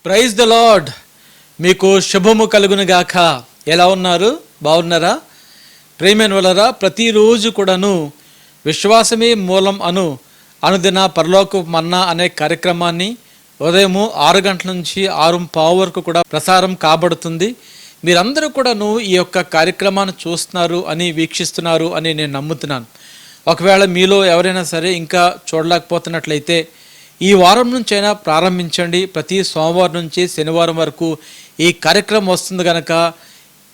Praise the lord. మీకు శుభము కలుగును గాక. ఎలా ఉన్నారు? బాగున్నారా? ప్రేమైన వాళ్ళరా, ప్రతిరోజు కూడాను విశ్వాసమే మూలం అనుదిన పరలోక మన్నా అనే కార్యక్రమాన్ని ఉదయం 6 గంటల నుంచి 6:15 వరకు కూడా ప్రసారం కాబడుతుంది. మీరందరూ కూడాను ఈ యొక్క కార్యక్రమాన్ని చూస్తున్నారు అని వీక్షిస్తున్నారు అని నేను నమ్ముతున్నాను. ఒకవేళ మీలో ఎవరైనా సరే ఇంకా చూడలేకపోతున్నట్లయితే ఈ వారం నుంచైనా ప్రారంభించండి. ప్రతి సోమవారం నుంచి శనివారం వరకు ఈ కార్యక్రమం వస్తుంది కనుక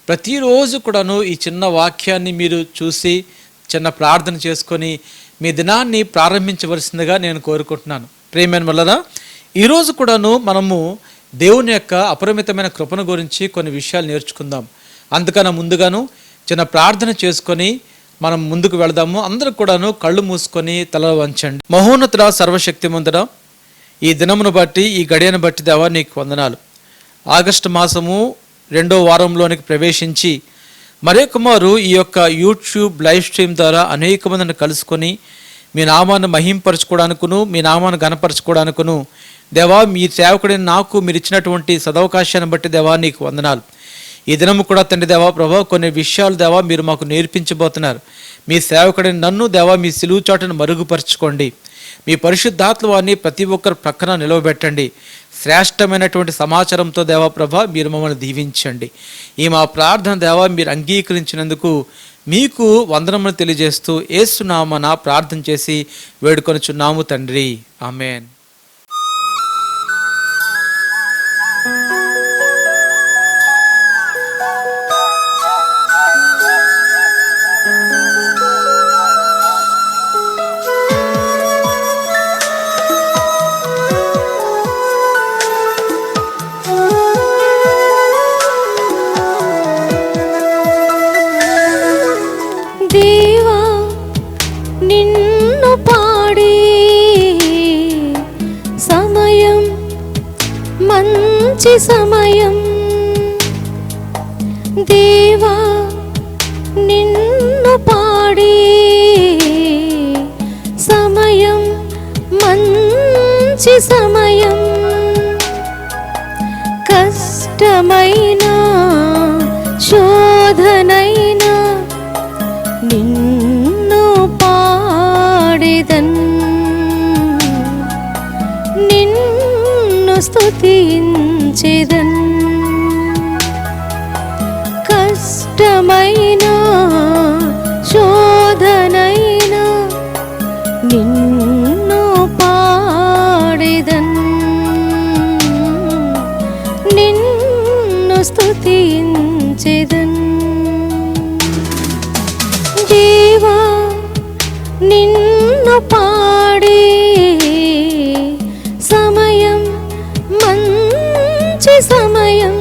ప్రతిరోజు కూడాను ఈ చిన్న వాక్యాన్ని మీరు చూసి చిన్న ప్రార్థన చేసుకొని మీ దినాన్ని ప్రారంభించవలసిందిగా నేను కోరుకుంటున్నాను. ప్రియమైన వల్లరా, ఈరోజు కూడాను మనము దేవుని యొక్క అపరిమితమైన కృపను గురించి కొన్ని విషయాలు నేర్చుకుందాం. అందుకన్నా ముందుగాను చిన్న ప్రార్థన చేసుకొని మనం ముందుకు వెళదాము. అందరూ కూడాను కళ్ళు మూసుకొని తల వంచండి. మహోన్నతుడ, సర్వశక్తిమంతుడా, ఈ దినమును బట్టి ఈ గడియను బట్టి దేవా నీకు వందనాలు. ఆగస్టు మాసము 2వ వారంలోనికి ప్రవేశించి మరొక మారు ఈ యొక్క యూట్యూబ్ లైవ్ స్ట్రీమ్ ద్వారా అనేక మందిని కలుసుకొని మీ నామాన్ని మహింపరచుకోవడానికును మీ నామాన్ని గణపరచుకోవడానికును దేవా మీ సేవకుడిని నాకు మీరు ఇచ్చినటువంటి సదవకాశాన్ని బట్టి దేవా నీకు వందనాలు. ఈ దినము కూడా తండ్రి దేవా ప్రభా కొన్ని విషయాలు దేవా మీరు మాకు నేర్పించబోతున్నారు. మీ సేవకుడిని నన్ను దేవా మీ సిలువు చాటును మరుగుపరచుకోండి. మీ పరిశుద్ధాత్మవాన్ని ప్రతి ఒక్కరు ప్రక్కన నిలవబెట్టండి. శ్రేష్టమైనటువంటి సమాచారంతో దేవా ప్రభా మీరు మమ్మల్ని దీవించండి. ఈ మా ప్రార్థన దేవా మీరు అంగీకరించినందుకు మీకు వందనములు తెలియజేస్తూ యేసు నామమున ప్రార్థన చేసి వేడుకొనుచున్నాము తండ్రి, ఆమేన్. సమయం దేవా నిన్ను పాడే సమయం, మంచి సమయం. కష్టమైన శోధనైనా నిన్ను పాడేదన్, నిన్ను స్తుతించెదన్. కష్టమైన శోధనైనా నిన్ను పాడేదన్, నిన్ను స్తుతించెదన్. దేవా నిన్ను పాడే సమయం, మంచి సమయం.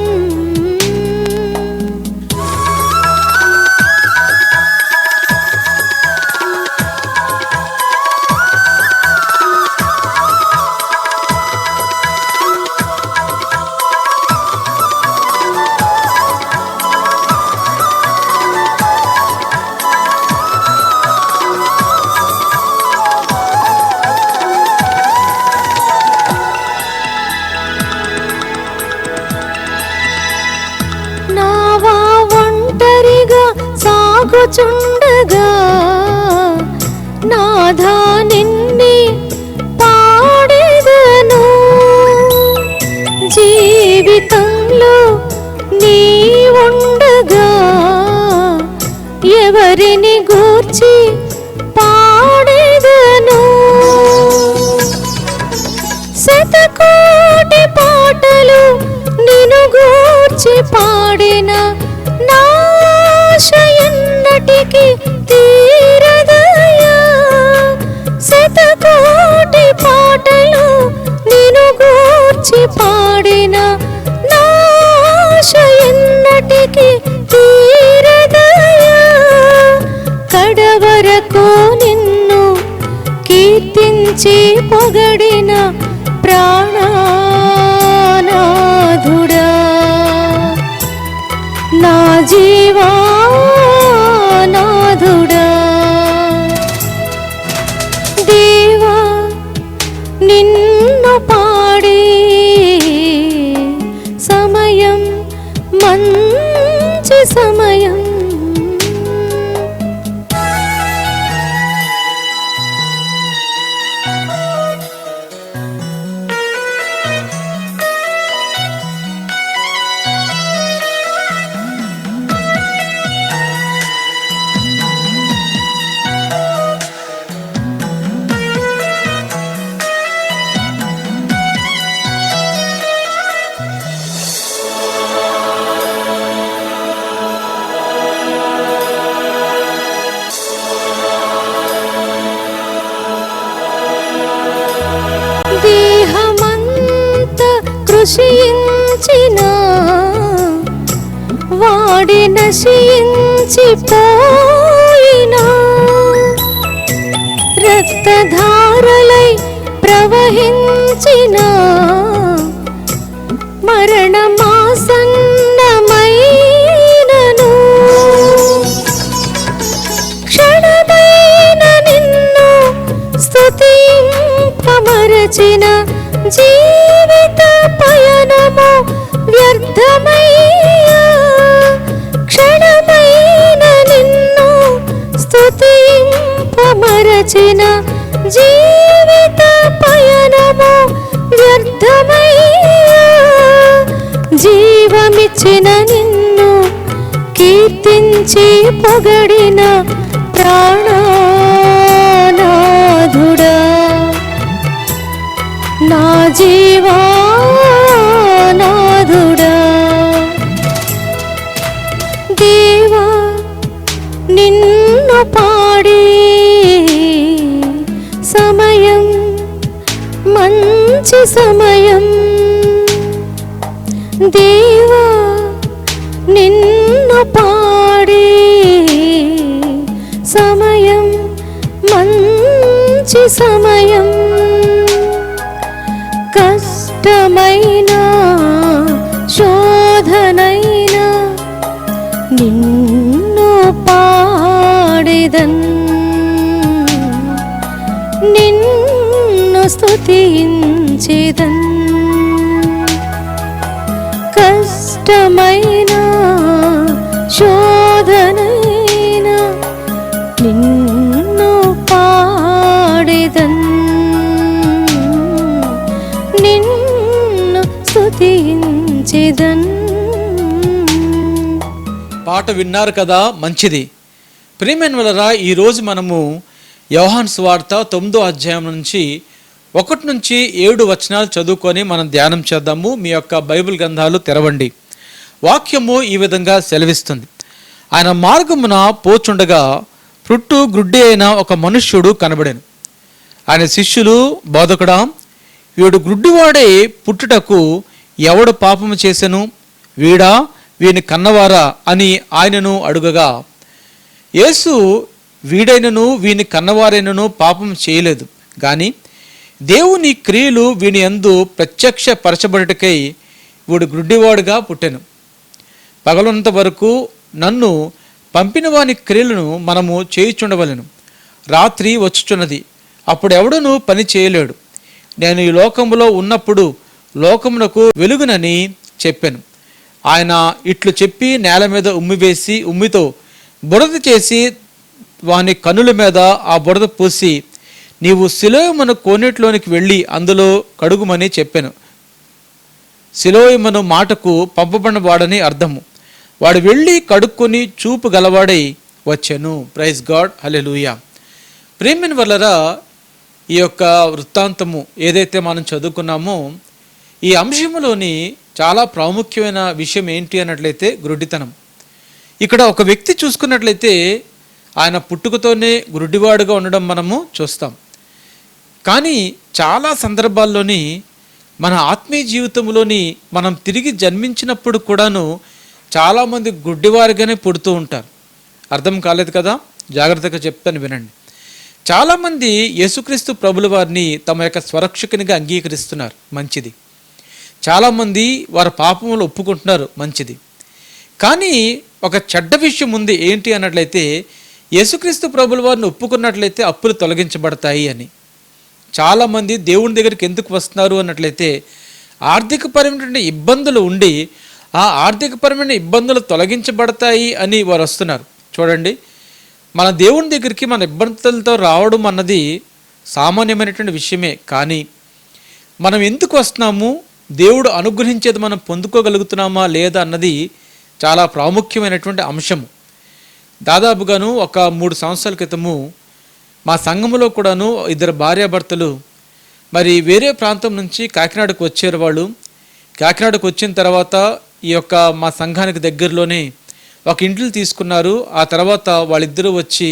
సాగుచుండగా నాథా నిన్నే పాడెదను. జీవితంలో నీ ఉండగా ఎవరిని గూర్చి పాడెదను. శతకోటి పాటలు నిన్ను గూర్చి పాడిన నాశయన్నటికి తీరదయా. శతకోటి పాటలు నిన్ను గూర్చి పాడిన నాశయన్నటికి తీరదయా. కడవరకు నిన్ను కీర్తించి పొగడిన ప్రాణనాథుడా, నా జీవానాథుడా. దేవా నిన్ను పాడే మంచి సమయం. దేహమంత కృషించిన వాడి నశించిపోయినా, రక్తధారలై ప్రవహించిన మరణమాసన్నమైనను, క్షణమైన నిన్ను స్తుతింపమరచిన జీవిత పయనము వ్యర్థమయ్యా. క్షణమైన నిన్ను స్తుతింపమరచిన జీవిత పయనము వ్యర్థమయ్యా. జీవమిచ్చిన నిన్ను కీర్తించి పొగడిన ప్రాణనాథుడా, నా జీవానాథుడా. దేవా నిన్ను పాడి సమయం మంచి సమయం. దేవా నిన్ను పాడి సమయం మంచి సమయం. కష్టమైన శోధనైనా నిన్ను పాడెదన్, నిన్ను స్తుతించెదన్. కష్టమైన శోధనైనా నిన్ను పాడెదన్, నిన్ను స్తుతించెదన్. పాట విన్నారు కదా, మంచిది. ప్రియమైన వాళ్ళరా, ఈరోజు మనము యోహాను సువార్త 9వ అధ్యాయం నుంచి 1 నుంచి 7 వచనాలు చదువుకొని మనం ధ్యానం చేద్దాము. మీ యొక్క బైబిల్ గ్రంథాలు తెరవండి. వాక్యము ఈ విధంగా సెలవిస్తుంది. ఆయన మార్గమున పోచుండగా పుట్టు గ్రుడ్డి అయిన ఒక మనుష్యుడు కనబడెను. ఆయన శిష్యులు, బోధకుడా, వీడు గ్రుడ్డివాడే పుట్టుటకు ఎవడు పాపము చేసెను? వీడా, వీని కన్నవారా అని ఆయనను అడుగగా, యేసు, వీడైనను వీని కన్నవారైనను పాపం చేయలేదు, కానీ దేవుని క్రియలు వీని యందు ప్రత్యక్ష పరచబడుటకై వీడు గ్రుడ్డివాడుగా పుట్టెను. పగలంత వరకు నన్ను పంపిన వాని క్రియలను మనము చేయుచుండవలెను. రాత్రి వచ్చుచున్నది, అప్పుడెవడనూ పని చేయలేడు. నేను ఈ లోకములో ఉన్నప్పుడు లోకమునకు వెలుగునని చెప్పాను. ఆయన ఇట్లు చెప్పి నేల మీద ఉమ్మివేసి ఉమ్మితో బురద చేసి వాని కన్నుల మీద ఆ బురద పూసి, నీవు సిలోయమును కోనేటిలోనికి వెళ్ళి అందులో కడుగుమని చెప్పాను. సిలోయమును మాటకు పంపబడినవాడని అర్థము. వాడు వెళ్ళి కడుక్కొని చూపు గలవాడై వచ్చెను. ప్రైజ్ గాడ్, హల్లెలూయా. ప్రియమైన వాళ్ళరా, ఈ యొక్క వృత్తాంతము ఏదైతే మనం చదువుకున్నామో, ఈ అంశంలోని చాలా ప్రాముఖ్యమైన విషయం ఏంటి అన్నట్లయితే గ్రుడ్డితనం. ఇక్కడ ఒక వ్యక్తి చూసుకున్నట్లయితే ఆయన పుట్టుకతోనే గ్రుడ్డివాడుగా ఉండడం మనము చూస్తాం. కానీ చాలా సందర్భాల్లోని మన ఆత్మీయ జీవితంలోని మనం తిరిగి జన్మించినప్పుడు కూడాను చాలామంది గుడ్డివారిగానే పుడుతూ ఉంటారు. అర్థం కాలేదు కదా, జాగ్రత్తగా చెప్తాను వినండి. చాలామంది యేసుక్రీస్తు ప్రభుల వారిని తమ యొక్క స్వరక్షకునిగా అంగీకరిస్తున్నారు, మంచిది. చాలామంది వారి పాపములు ఒప్పుకుంటున్నారు, మంచిది. కానీ ఒక చెడ్డ విషయం ఉంది. ఏంటి అన్నట్లయితే, యేసుక్రీస్తు ప్రభుల వారిని ఒప్పుకున్నట్లయితే అప్పులు తొలగించబడతాయి అని. చాలామంది దేవుని దగ్గరికి ఎందుకు వస్తున్నారు అన్నట్లయితే, ఆర్థికపరమైనటువంటి ఇబ్బందులు ఉండి ఆ ఆర్థికపరమైన ఇబ్బందులు తొలగించబడతాయి అని వారు వస్తున్నారు. చూడండి, మన దేవుని దగ్గరికి మన ఇబ్బందులతో రావడం అన్నది సామాన్యమైనటువంటి విషయమే. కానీ మనం ఎందుకు వస్తున్నాము, దేవుడు అనుగ్రహించేది మనం పొందుకోగలుగుతున్నామా లేదా అన్నది చాలా ప్రాముఖ్యమైనటువంటి అంశము. దాదాపుగాను ఒక 3 సంవత్సరాల క్రితము మా సంఘములో కూడాను 2 భార్యాభర్తలు మరి వేరే ప్రాంతం నుంచి కాకినాడకు వచ్చారు. వాళ్ళు కాకినాడకు వచ్చిన తర్వాత ఈ యొక్క మా సంఘానికి దగ్గరలోనే ఒక ఇంట్లో తీసుకున్నారు. ఆ తర్వాత వాళ్ళిద్దరూ వచ్చి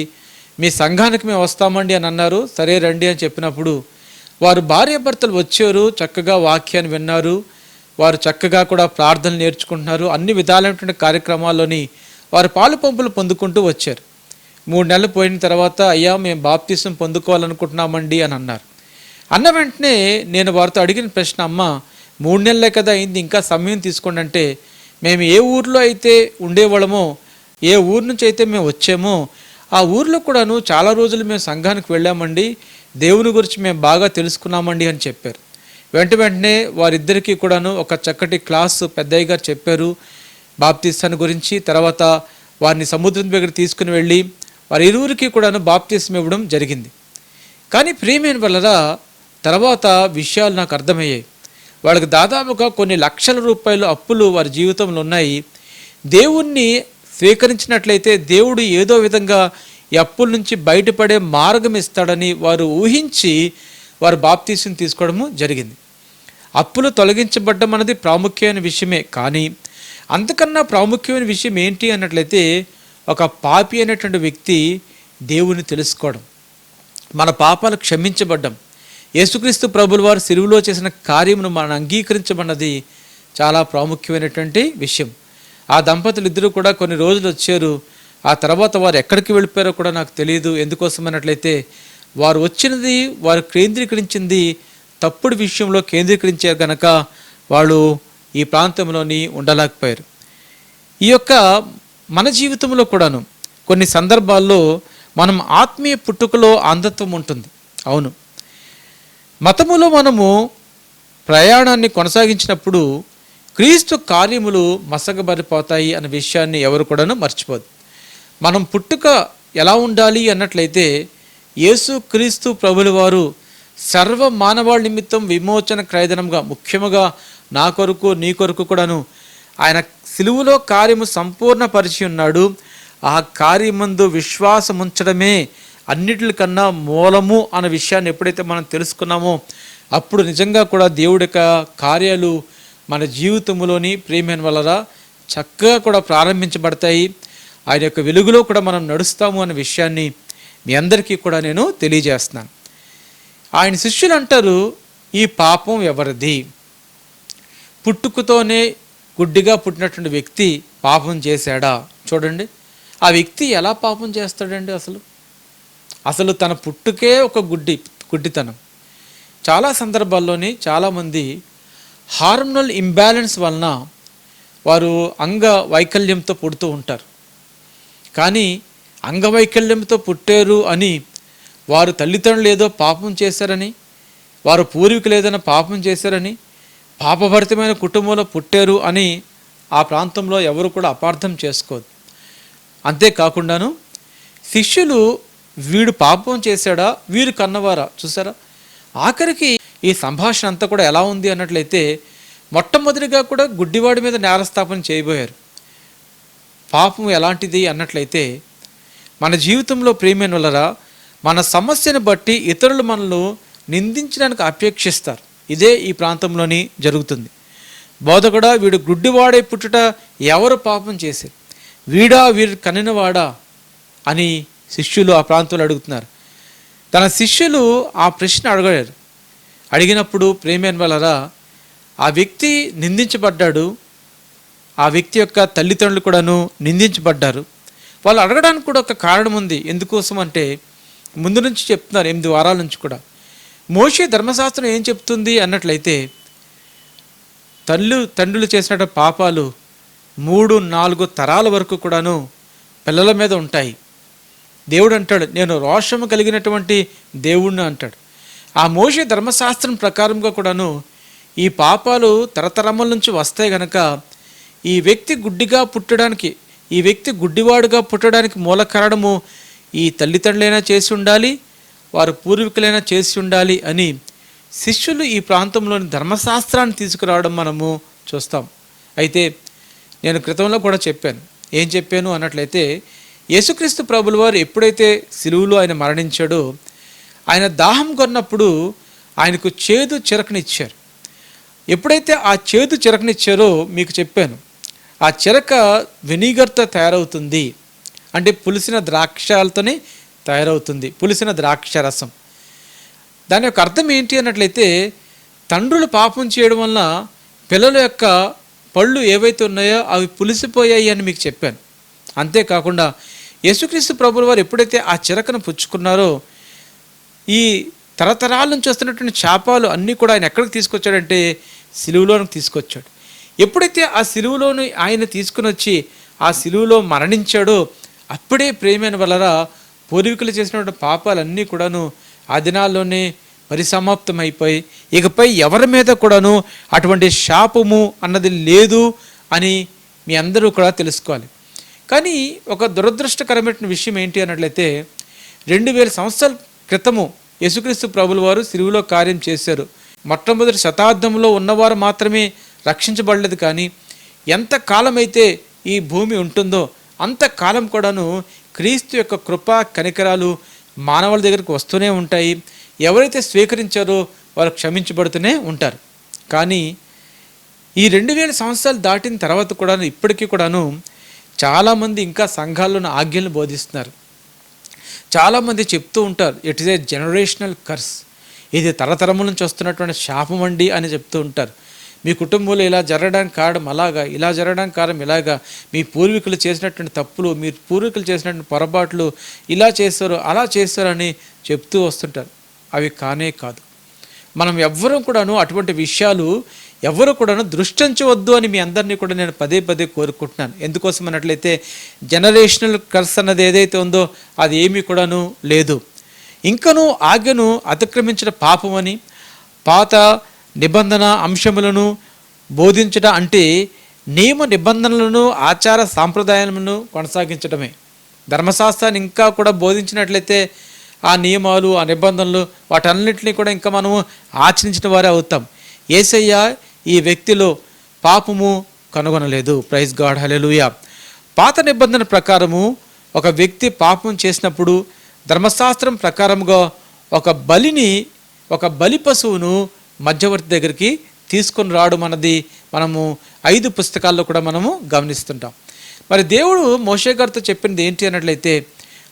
మీ సంఘానికి మేము వస్తామండి అని అన్నారు. సరే రండి అని చెప్పినప్పుడు వారు భార్యాభర్తలు వచ్చారు, చక్కగా వాక్యాన్ని విన్నారు, వారు చక్కగా కూడా ప్రార్థనలు నేర్చుకుంటున్నారు. అన్ని విధాలైనటువంటి కార్యక్రమాల్లోని వారు పాలు పంపులు పొందుకుంటూ వచ్చారు. 3 నెలలు పోయిన తర్వాత అయ్యా మేము బాప్తిసం పొందుకోవాలనుకుంటున్నామండి అని అన్నారు. అన్న వెంటనే నేను వారితో అడిగిన ప్రశ్న, అమ్మ 3 నెలలే కదా అయింది, ఇంకా సమయం తీసుకోండి అంటే, మేము ఏ ఊర్లో అయితే ఉండేవాళ్ళమో, ఏ ఊరు నుంచి అయితే మేము వచ్చామో ఆ ఊర్లో కూడాను చాలా రోజులు మేము సంఘానికి వెళ్ళామండి, దేవుని గురించి మేము బాగా తెలుసుకున్నామండి అని చెప్పారు. వెంటనే వారిద్దరికీ కూడాను ఒక చక్కటి క్లాసు పెద్దయ్య గారు చెప్పారు బాప్తిస్తాన్ని గురించి. తర్వాత వారిని సముద్రం దగ్గర తీసుకుని వెళ్ళి వారి ఇరువురికి కూడాను బాప్తిసం ఇవ్వడం జరిగింది. కానీ ప్రియమైన వల్లరా తర్వాత విషయాలు నాకు అర్థమయ్యాయి. వాళ్ళకి దాదాపుగా కొన్ని లక్షల రూపాయలు అప్పులు వారి జీవితంలో ఉన్నాయి. దేవుణ్ణి స్వీకరించినట్లయితే దేవుడు ఏదో విధంగా ఈ అప్పుల నుంచి బయటపడే మార్గం ఇస్తాడని వారు ఊహించి వారు బాప్తీసం తీసుకోవడము జరిగింది. అప్పులు తొలగించబడ్డం అన్నది ప్రాముఖ్యమైన విషయమే. కానీ అంతకన్నా ప్రాముఖ్యమైన విషయం ఏంటి అన్నట్లయితే ఒక పాపి అనేటువంటి వ్యక్తి దేవుని తెలుసుకోవడం, మన పాపాలు క్షమించబడ్డం, యేసుక్రీస్తు ప్రభుల వారు సిలువలో చేసిన కార్యమును మనం అంగీకరించబన్నది చాలా ప్రాముఖ్యమైనటువంటి విషయం. ఆ దంపతులు ఇద్దరు కూడా కొన్ని రోజులు వచ్చారు. ఆ తర్వాత వారు ఎక్కడికి వెళ్ళిపోయారో కూడా నాకు తెలియదు. ఎందుకోసం అన్నట్లయితే వారు వచ్చినది, వారు కేంద్రీకరించింది తప్పుడు విషయంలో కేంద్రీకరించారు కనుక వాళ్ళు ఈ ప్రాంతంలోని ఉండలేకపోయారు. ఈ యొక్క మన జీవితంలో కూడాను కొన్ని సందర్భాల్లో మనం ఆత్మీయ పుట్టుకలో అంధత్వం ఉంటుంది. అవును, మతములో మనము ప్రయాణాన్ని కొనసాగించినప్పుడు క్రీస్తు కార్యములు మసకబరిపోతాయి అనే విషయాన్ని ఎవరు కూడాను మర్చిపోదు. మనం పుట్టుక ఎలా ఉండాలి అన్నట్లయితే యేసు క్రీస్తు ప్రభుల వారు సర్వ మానవాళి నిమిత్తం విమోచన క్రయధనంగా, ముఖ్యముగా నా కొరకు నీ కొరకు కూడాను ఆయన సిలువలో కార్యము సంపూర్ణపరిచి ఉన్నాడు. ఆ కార్యమందు విశ్వాసం ఉంచడమే అన్నిటికన్నా మూలము అన్న విషయాన్ని ఎప్పుడైతే మనం తెలుసుకున్నామో అప్పుడు నిజంగా కూడా దేవుడి యొక్క కార్యాలు మన జీవితంలోని ప్రేమైన వలన చక్కగా కూడా ప్రారంభించబడతాయి. ఆయన యొక్క వెలుగులో కూడా మనం నడుస్తాము అనే విషయాన్ని మీ అందరికీ కూడా నేను తెలియజేస్తున్నాను. ఆయన శిష్యులు అంటారు, ఈ పాపం ఎవరిది? పుట్టుకతోనే గుడ్డిగా పుట్టినటువంటి వ్యక్తి పాపం చేశాడా? చూడండి, ఆ వ్యక్తి ఎలా పాపం చేస్తాడండి? అసలు తన పుట్టుకే ఒక గుడ్డితనం. చాలా సందర్భాల్లోని చాలామంది హార్మోనల్ ఇంబ్యాలెన్స్ వలన వారు అంగవైకల్యంతో పుడుతూ ఉంటారు. కానీ అంగవైకల్యంతో పుట్టారు అని వారు తల్లిదండ్రులు ఏదో పాపం చేశారని, వారు పూర్వీకులు ఏదైనా పాపం చేశారని, పాపభరితమైన కుటుంబంలో పుట్టారు అని ఆ ప్రాంతంలో ఎవరు కూడా అపార్థం చేసుకోదు. అంతేకాకుండాను శిష్యులు వీడు పాపం చేశాడా, వీరు కన్నవారా? చూసారా, ఆఖరికి ఈ సంభాషణ అంతా కూడా ఎలా ఉంది అన్నట్లయితే మొట్టమొదటిగా కూడా గుడ్డివాడి మీద నేరస్థాపన చేయబోయారు. పాపం ఎలాంటిది అన్నట్లయితే మన జీవితంలో ప్రియమైన వలన మన సమస్యను బట్టి ఇతరులు మనల్ని నిందించడానికి అపేక్షిస్తారు. ఇదే ఈ ప్రాంతంలోని జరుగుతుంది. బోధకుడా, వీడు గుడ్డివాడై పుట్టుట ఎవరు పాపం చేశారు? వీడా వీరు కనినవాడా అని శిష్యులు ఆ ప్రాంతంలో అడుగుతున్నారు. తన శిష్యులు ఆ ప్రశ్న అడగారు. అడిగినప్పుడు ప్రేమైన వలన ఆ వ్యక్తి నిందించబడ్డాడు. ఆ వ్యక్తి యొక్క తల్లిదండ్రులు కూడాను నిందించబడ్డారు. వాళ్ళు అడగడానికి కూడా ఒక కారణం ఉంది. ఎందుకోసం అంటే ముందు నుంచి చెప్తున్నారు, 8 వారాల నుంచి కూడా. మోషే ధర్మశాస్త్రం ఏం చెప్తుంది అన్నట్లయితే తండ్రులు చేసిన పాపాలు 3-4 తరాల వరకు కూడాను పిల్లల మీద ఉంటాయి. దేవుడు అంటాడు, నేను రోషము కలిగినటువంటి దేవుణ్ణి అంటాడు. ఆ మోషే ధర్మశాస్త్రం ప్రకారంగా కూడాను ఈ పాపాలు తరతరముల నుంచి వస్తాయి గనక ఈ వ్యక్తి గుడ్డిగా పుట్టడానికి, ఈ వ్యక్తి గుడ్డివాడుగా పుట్టడానికి మూల కారణము ఈ తల్లిదండ్రులైనా చేసి ఉండాలి, వారు పూర్వీకులైనా చేసి ఉండాలి అని శిష్యులు ఈ ప్రాంతంలోని ధర్మశాస్త్రాన్ని తీసుకురావడం మనము చూస్తాం. అయితే నేను క్రితంలో కూడా చెప్పాను. ఏం చెప్పాను అన్నట్లయితే, యేసుక్రీస్తు ప్రభుల వారు ఎప్పుడైతే సిలువలో ఆయన మరణించాడో, ఆయన దాహం కొన్నప్పుడు ఆయనకు చేదు చిరకనిచ్చారు. ఎప్పుడైతే ఆ చేదు చిరకనిచ్చారో మీకు చెప్పాను, ఆ చిరక వెనిగర్తో తయారవుతుంది, అంటే పులిసిన ద్రాక్షలతోనే తయారవుతుంది, పులిసిన ద్రాక్ష రసం. దాని యొక్క అర్థం ఏంటి అన్నట్లయితే, తండ్రులు పాపం చేయడం వల్ల పిల్లల యొక్క పళ్ళు ఏవైతే ఉన్నాయో అవి పులిసిపోయాయి అని మీకు చెప్పాను. అంతేకాకుండా యేసుక్రీస్తు ప్రభుల వారు ఎప్పుడైతే ఆ చిరకను పుచ్చుకున్నారో, ఈ తరతరాల నుంచి వస్తున్నటువంటి శాపాలు అన్నీ కూడా ఆయన ఎక్కడికి తీసుకొచ్చాడంటే సిలువలోనికి తీసుకొచ్చాడు. ఎప్పుడైతే ఆ సిలువలోని ఆయన తీసుకుని వచ్చి ఆ సిలువలో మరణించాడో, అప్పుడే ప్రేమైన వలన పూర్వీకులు చేసినటువంటి పాపాలన్నీ కూడాను ఆ దినాల్లోనే పరిసమాప్తం అయిపోయి, ఇకపై ఎవరి మీద కూడాను అటువంటి శాపము అన్నది లేదు అని మీ అందరూ కూడా తెలుసుకోవాలి. కానీ ఒక దురదృష్టకరమైన విషయం ఏంటి అన్నట్లయితే, 2000 సంవత్సరాల క్రితము యేసుక్రీస్తు ప్రభుల వారు సిలువలో కార్యం చేశారు. మొట్టమొదటి శతాబ్దంలో ఉన్నవారు మాత్రమే రక్షించబడలేదు. కానీ ఎంత కాలమైతే ఈ భూమి ఉంటుందో అంతకాలం కూడాను క్రీస్తు యొక్క కృప కనికరాలు మానవుల దగ్గరికి వస్తూనే ఉంటాయి. ఎవరైతే స్వీకరించారో వారు క్షమించబడుతూనే ఉంటారు. కానీ ఈ 2000 సంవత్సరాలు దాటిన తర్వాత కూడా ఇప్పటికీ కూడాను చాలామంది ఇంకా సంఘాల్లోని ఆజ్ఞలను బోధిస్తున్నారు. చాలామంది చెప్తూ ఉంటారు, it is a generational curse, ఇది తరతరముల నుంచి వస్తున్నటువంటి శాపం అండి అని చెప్తూ ఉంటారు. మీ కుటుంబంలో ఇలా జరగడానికి కారణం అలాగా, ఇలా జరగడానికి కారణం ఇలాగా, మీ పూర్వీకులు చేసినటువంటి తప్పులు, మీ పూర్వీకులు చేసినటువంటి పొరపాట్లు ఇలా చేస్తారు అలా చేస్తారు అని చెప్తూ వస్తుంటారు. అవి కానే కాదు. మనం ఎవ్వరూ కూడాను అటువంటి విషయాలు ఎవరు కూడాను దృష్టించవద్దు అని మీ అందరినీ కూడా నేను పదే పదే కోరుకుంటున్నాను. ఎందుకోసం అన్నట్లయితే, జనరేషనల్ కర్స్ అన్నది ఏదైతే ఉందో అది ఏమీ కూడాను లేదు. ఇంకనూ ఆజ్ఞను అతిక్రమించిన పాపమని, పాత నిబంధన అంశములను బోధించడం అంటే నియమ నిబంధనలను ఆచార సాంప్రదాయాలను కొనసాగించడమే. ధర్మశాస్త్రాన్ని ఇంకా కూడా బోధించినట్లయితే ఆ నియమాలు, ఆ నిబంధనలు వాటన్నిటిని కూడా ఇంకా మనము ఆచరించిన వారే అవుతాం. యేసయ్య ఈ వ్యక్తిలో పాపము కనుగొనలేదు. ప్రైజ్ గాడ్, హల్లెలూయా. పాత నిబంధన ప్రకారము ఒక వ్యక్తి పాపం చేసినప్పుడు ధర్మశాస్త్రం ప్రకారముగా ఒక బలి పశువును మధ్యవర్తి దగ్గరికి తీసుకొని రావడం అన్నది మనము 5 పుస్తకాల్లో కూడా మనము గమనిస్తుంటాం. మరి దేవుడు మోషే గారితో చెప్పింది ఏంటి అన్నట్లయితే,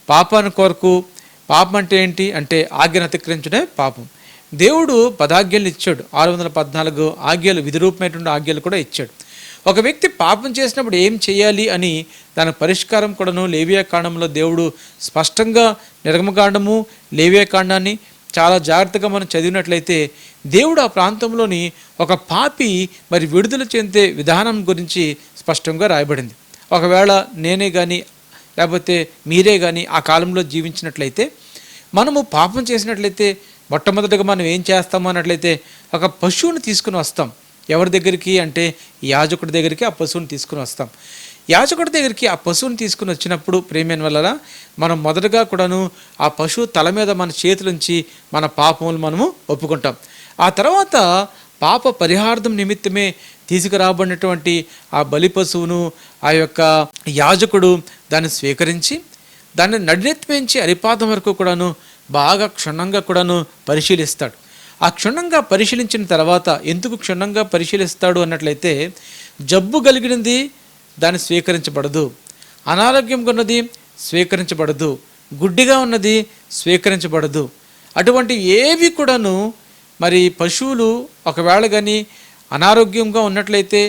పాపాన్ని కొరకు, పాపం అంటే ఏంటి అంటే ఆజ్ఞను అతిక్రమించడమే పాపం. దేవుడు 10 ఆజ్ఞలు ఇచ్చాడు, 614 ఆజ్ఞలు, విధిరూపమైనటువంటి ఆజ్ఞలు కూడా ఇచ్చాడు. ఒక వ్యక్తి పాపం చేసినప్పుడు ఏం చేయాలి అని దాని పరిష్కారం కూడాను లేవియాకాండంలో దేవుడు స్పష్టంగా, నిర్గమకాండము లేవియాకాండాన్ని చాలా జాగ్రత్తగా మనం చదివినట్లయితే దేవుడు ఆ ప్రాంతంలోని ఒక పాపి మరి విడుదల చెందే విధానం గురించి స్పష్టంగా రాయబడింది. ఒకవేళ నేనే కానీ లేకపోతే మీరే కానీ ఆ కాలంలో జీవించినట్లయితే, మనము పాపం చేసినట్లయితే మొట్టమొదటిగా మనం ఏం చేస్తాము అన్నట్లయితే ఒక పశువుని తీసుకుని వస్తాం. ఎవరి దగ్గరికి అంటే యాజకుడి దగ్గరికి ఆ పశువుని తీసుకుని వస్తాం. యాజకుడి దగ్గరికి ఆ పశువుని తీసుకుని వచ్చినప్పుడు ప్రేమైన వల్ల మనం మొదటగా కూడాను ఆ పశువు తల మీద మన చేతులుంచి మన పాపములు మనము ఒప్పుకుంటాం. ఆ తర్వాత పాప పరిహార్థం నిమిత్తమే తీసుకురాబడినటువంటి ఆ బలి పశువును ఆ యొక్క యాజకుడు దాన్ని స్వీకరించి దాన్ని నడినెత్తించి అరిపాదం వరకు కూడాను బాగా క్షుణ్ణంగా కూడాను పరిశీలిస్తాడు. ఆ క్షుణ్ణంగా పరిశీలించిన తర్వాత, ఎందుకు క్షుణ్ణంగా పరిశీలిస్తాడు అన్నట్లయితే, జబ్బు కలిగినది దాన్ని స్వీకరించబడదు, అనారోగ్యంగా ఉన్నది స్వీకరించబడదు, గుడ్డిగా ఉన్నది స్వీకరించబడదు. అటువంటి ఏవి కూడాను మరి పశువులు ఒకవేళ కానీ అనారోగ్యంగా ఉన్నట్లయితే,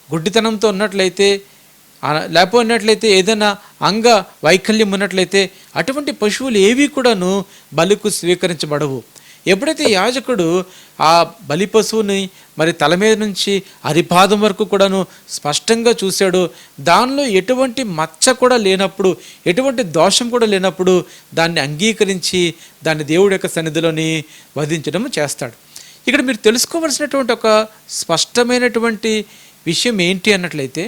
గుడ్డితనంతో ఉన్నట్లయితే, లేకపోయినట్లయితే, ఏదైనా అంగ వైకల్యం ఉన్నట్లయితే అటువంటి పశువులు ఏవి కూడాను బలికు స్వీకరించబడవు. ఎప్పుడైతే యాజకుడు ఆ బలి పశువుని మరి తల మీద నుంచి అరిపాదం వరకు కూడాను స్పష్టంగా చూశాడు, దానిలో ఎటువంటి మచ్చ కూడా లేనప్పుడు, ఎటువంటి దోషం కూడా లేనప్పుడు దాన్ని అంగీకరించి దాన్ని దేవుడి యొక్క సన్నిధిలోని వధించడం చేస్తాడు. ఇక్కడ మీరు తెలుసుకోవలసినటువంటి ఒక స్పష్టమైనటువంటి విషయం ఏంటి అన్నట్లయితే,